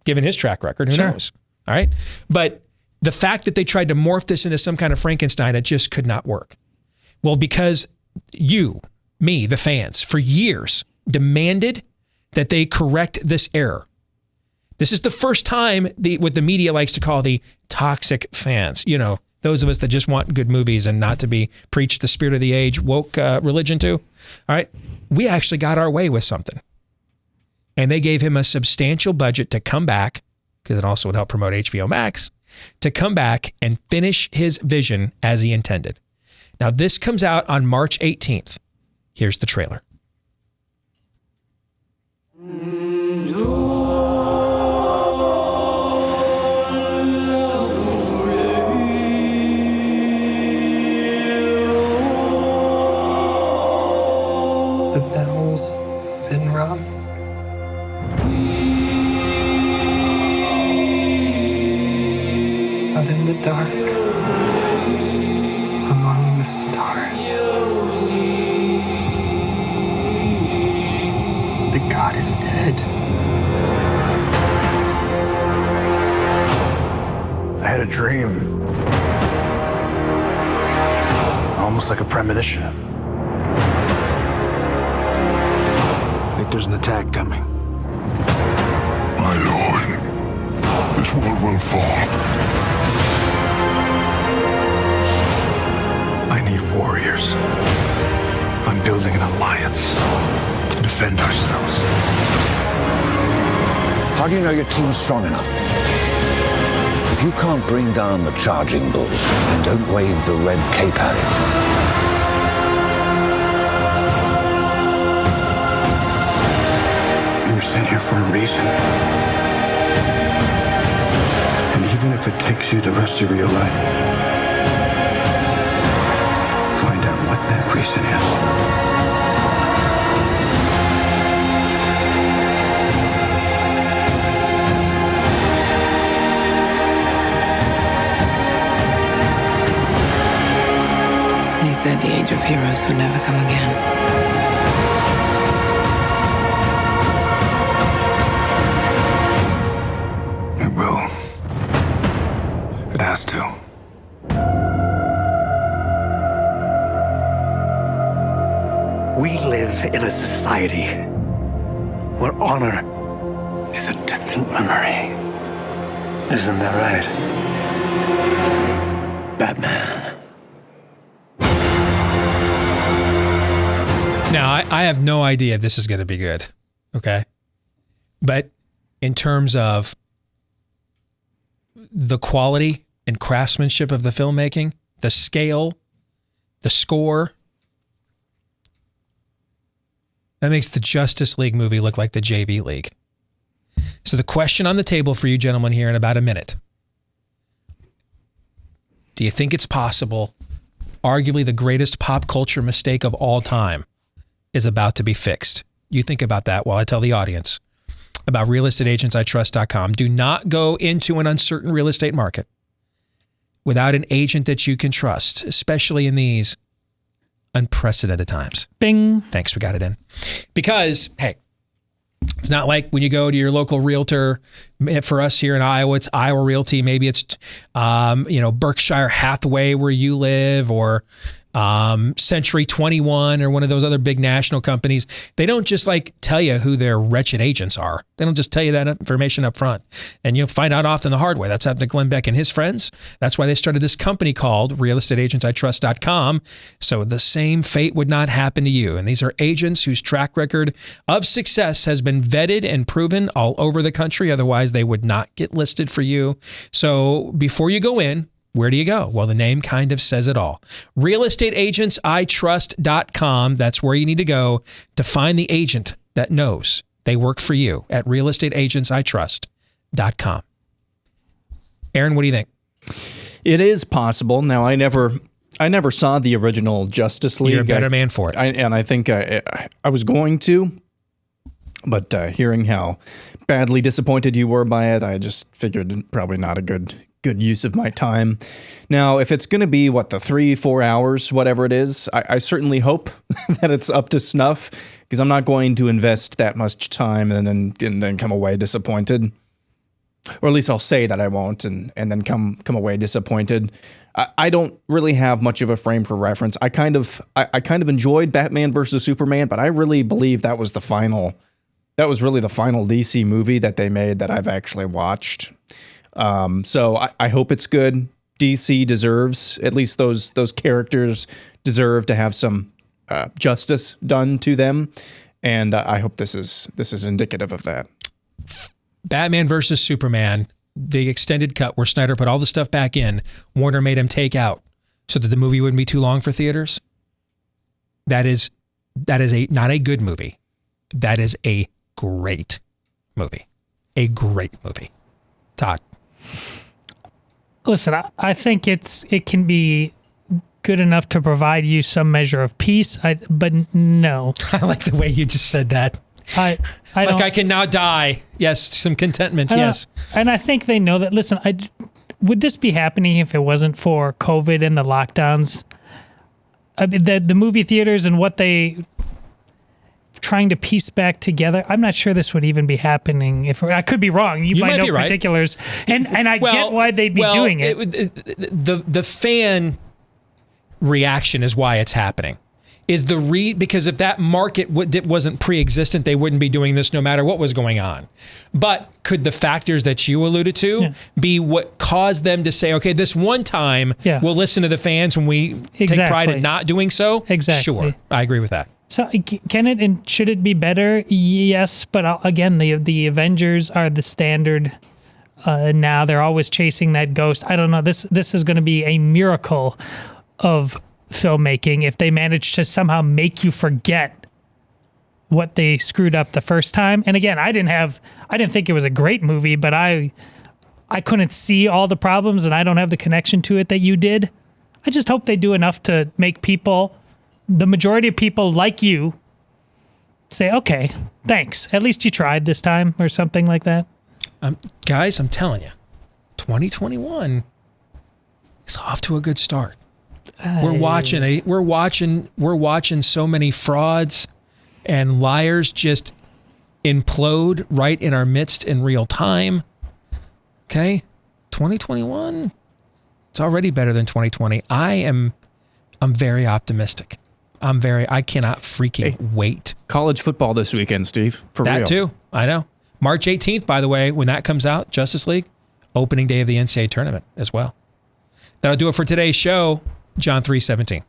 given his track record. Who knows? All right. But the fact that they tried to morph this into some kind of Frankenstein, it just could not work. Well, because you, me, the fans, for years demanded that they correct this error. This is the first time what the media likes to call the toxic fans, you know, those of us that just want good movies and not to be preached the spirit of the age, woke religion to. All right. We actually got our way with something. And they gave him a substantial budget to come back, because it also would help promote HBO Max, to come back and finish his vision as he intended. Now, this comes out on March 18th. Here's the trailer. The bell's been rung. Out in the dark, among the stars, the god is dead. I had a dream. Almost like a premonition. I think there's an attack coming. My lord, this world will fall. I need warriors. I'm building an alliance to defend ourselves. How do you know your team's strong enough? If you can't bring down the charging bull and don't wave the red cape at it, you were sent here for a reason. And even if it takes you the rest of your life, find out what that reason is. These are the age of heroes who never come again. It will. It has to. We live in a society where honor is a distant memory. Isn't that right? Batman. Now, I have no idea if this is going to be good, okay? But in terms of the quality and craftsmanship of the filmmaking, the scale, the score, that makes the Justice League movie look like the JV League. So the question on the table for you gentlemen here in about a minute. Do you think it's possible, arguably the greatest pop culture mistake of all time, is about to be fixed? You think about that while I tell the audience about realestateagentsitrust.com. Do not go into an uncertain real estate market without an agent that you can trust, especially in these unprecedented times. Bing. Thanks, we got it in. Because, hey, it's not like when you go to your local realtor. For us here in Iowa, it's Iowa Realty. Maybe it's, Berkshire Hathaway where you live, or Century 21 or one of those other big national companies. They don't just tell you who their wretched agents are. They don't just tell you that information up front. And you'll find out often the hard way. That's happened to Glenn Beck and his friends. That's why they started this company called realestateagentsitrust.com. So the same fate would not happen to you. And these are agents whose track record of success has been vetted and proven all over the country. Otherwise, they would not get listed for you. So before you go in, where do you go? Well, the name kind of says it all. realestateagentsitrust.com. That's where you need to go to find the agent that knows they work for you at realestateagentsitrust.com. Aaron, what do you think? It is possible. Now, I never saw the original Justice League. You're a better man for it. I think I was going to, but hearing how badly disappointed you were by it, I just figured probably not a good use of my time. Now, if it's going to be, the 3-4 hours, whatever it is, I certainly hope that it's up to snuff, because I'm not going to invest that much time and then come away disappointed. Or at least I'll say that I won't and then come away disappointed. I don't really have much of a frame for reference. I kind of enjoyed Batman versus Superman, but I really believe that was really the final DC movie that they made that I've actually watched. So I hope it's good. DC deserves, at least those characters deserve to have some justice done to them, and I hope this is indicative of that. Batman versus Superman, the extended cut where Snyder put all the stuff back in, Warner made him take out so that the movie wouldn't be too long for theaters. That is not a good movie. That is a great movie. A great movie. Todd. Listen, I think it can be good enough to provide you some measure of peace, but no. I like the way you just said that. I can now die. Yes, some contentment, yes. And I think they know that. Listen, would this be happening if it wasn't for COVID and the lockdowns? I mean, the movie theaters and what they trying to piece back together. I'm not sure this would even be happening. I could be wrong. You might know particulars, right. and I get why they'd be doing it. The fan reaction is why it's happening. Because if that market wasn't pre-existent, they wouldn't be doing this no matter what was going on. But could the factors that you alluded to be what caused them to say, okay, this one time we'll listen to the fans when we take pride in not doing so? Exactly. Sure, I agree with that. So can it and should it be better? Yes, but again, the Avengers are the standard now. They're always chasing that ghost. I don't know. This is going to be a miracle of filmmaking if they manage to somehow make you forget what they screwed up the first time. And again, I didn't think it was a great movie, but I couldn't see all the problems, and I don't have the connection to it that you did. I just hope they do enough to make people, the majority of people like you, say, okay, thanks. At least you tried this time, or something like that. Guys, I'm telling you, 2021 is off to a good start. We're watching so many frauds and liars just implode right in our midst in real time. Okay? 2021, it's already better than 2020. I'm very optimistic. I cannot freaking wait. College football this weekend, Steve. For real. That too. I know. March 18th, by the way, when that comes out, Justice League, opening day of the NCAA tournament as well. That'll do it for today's show. John 3:17.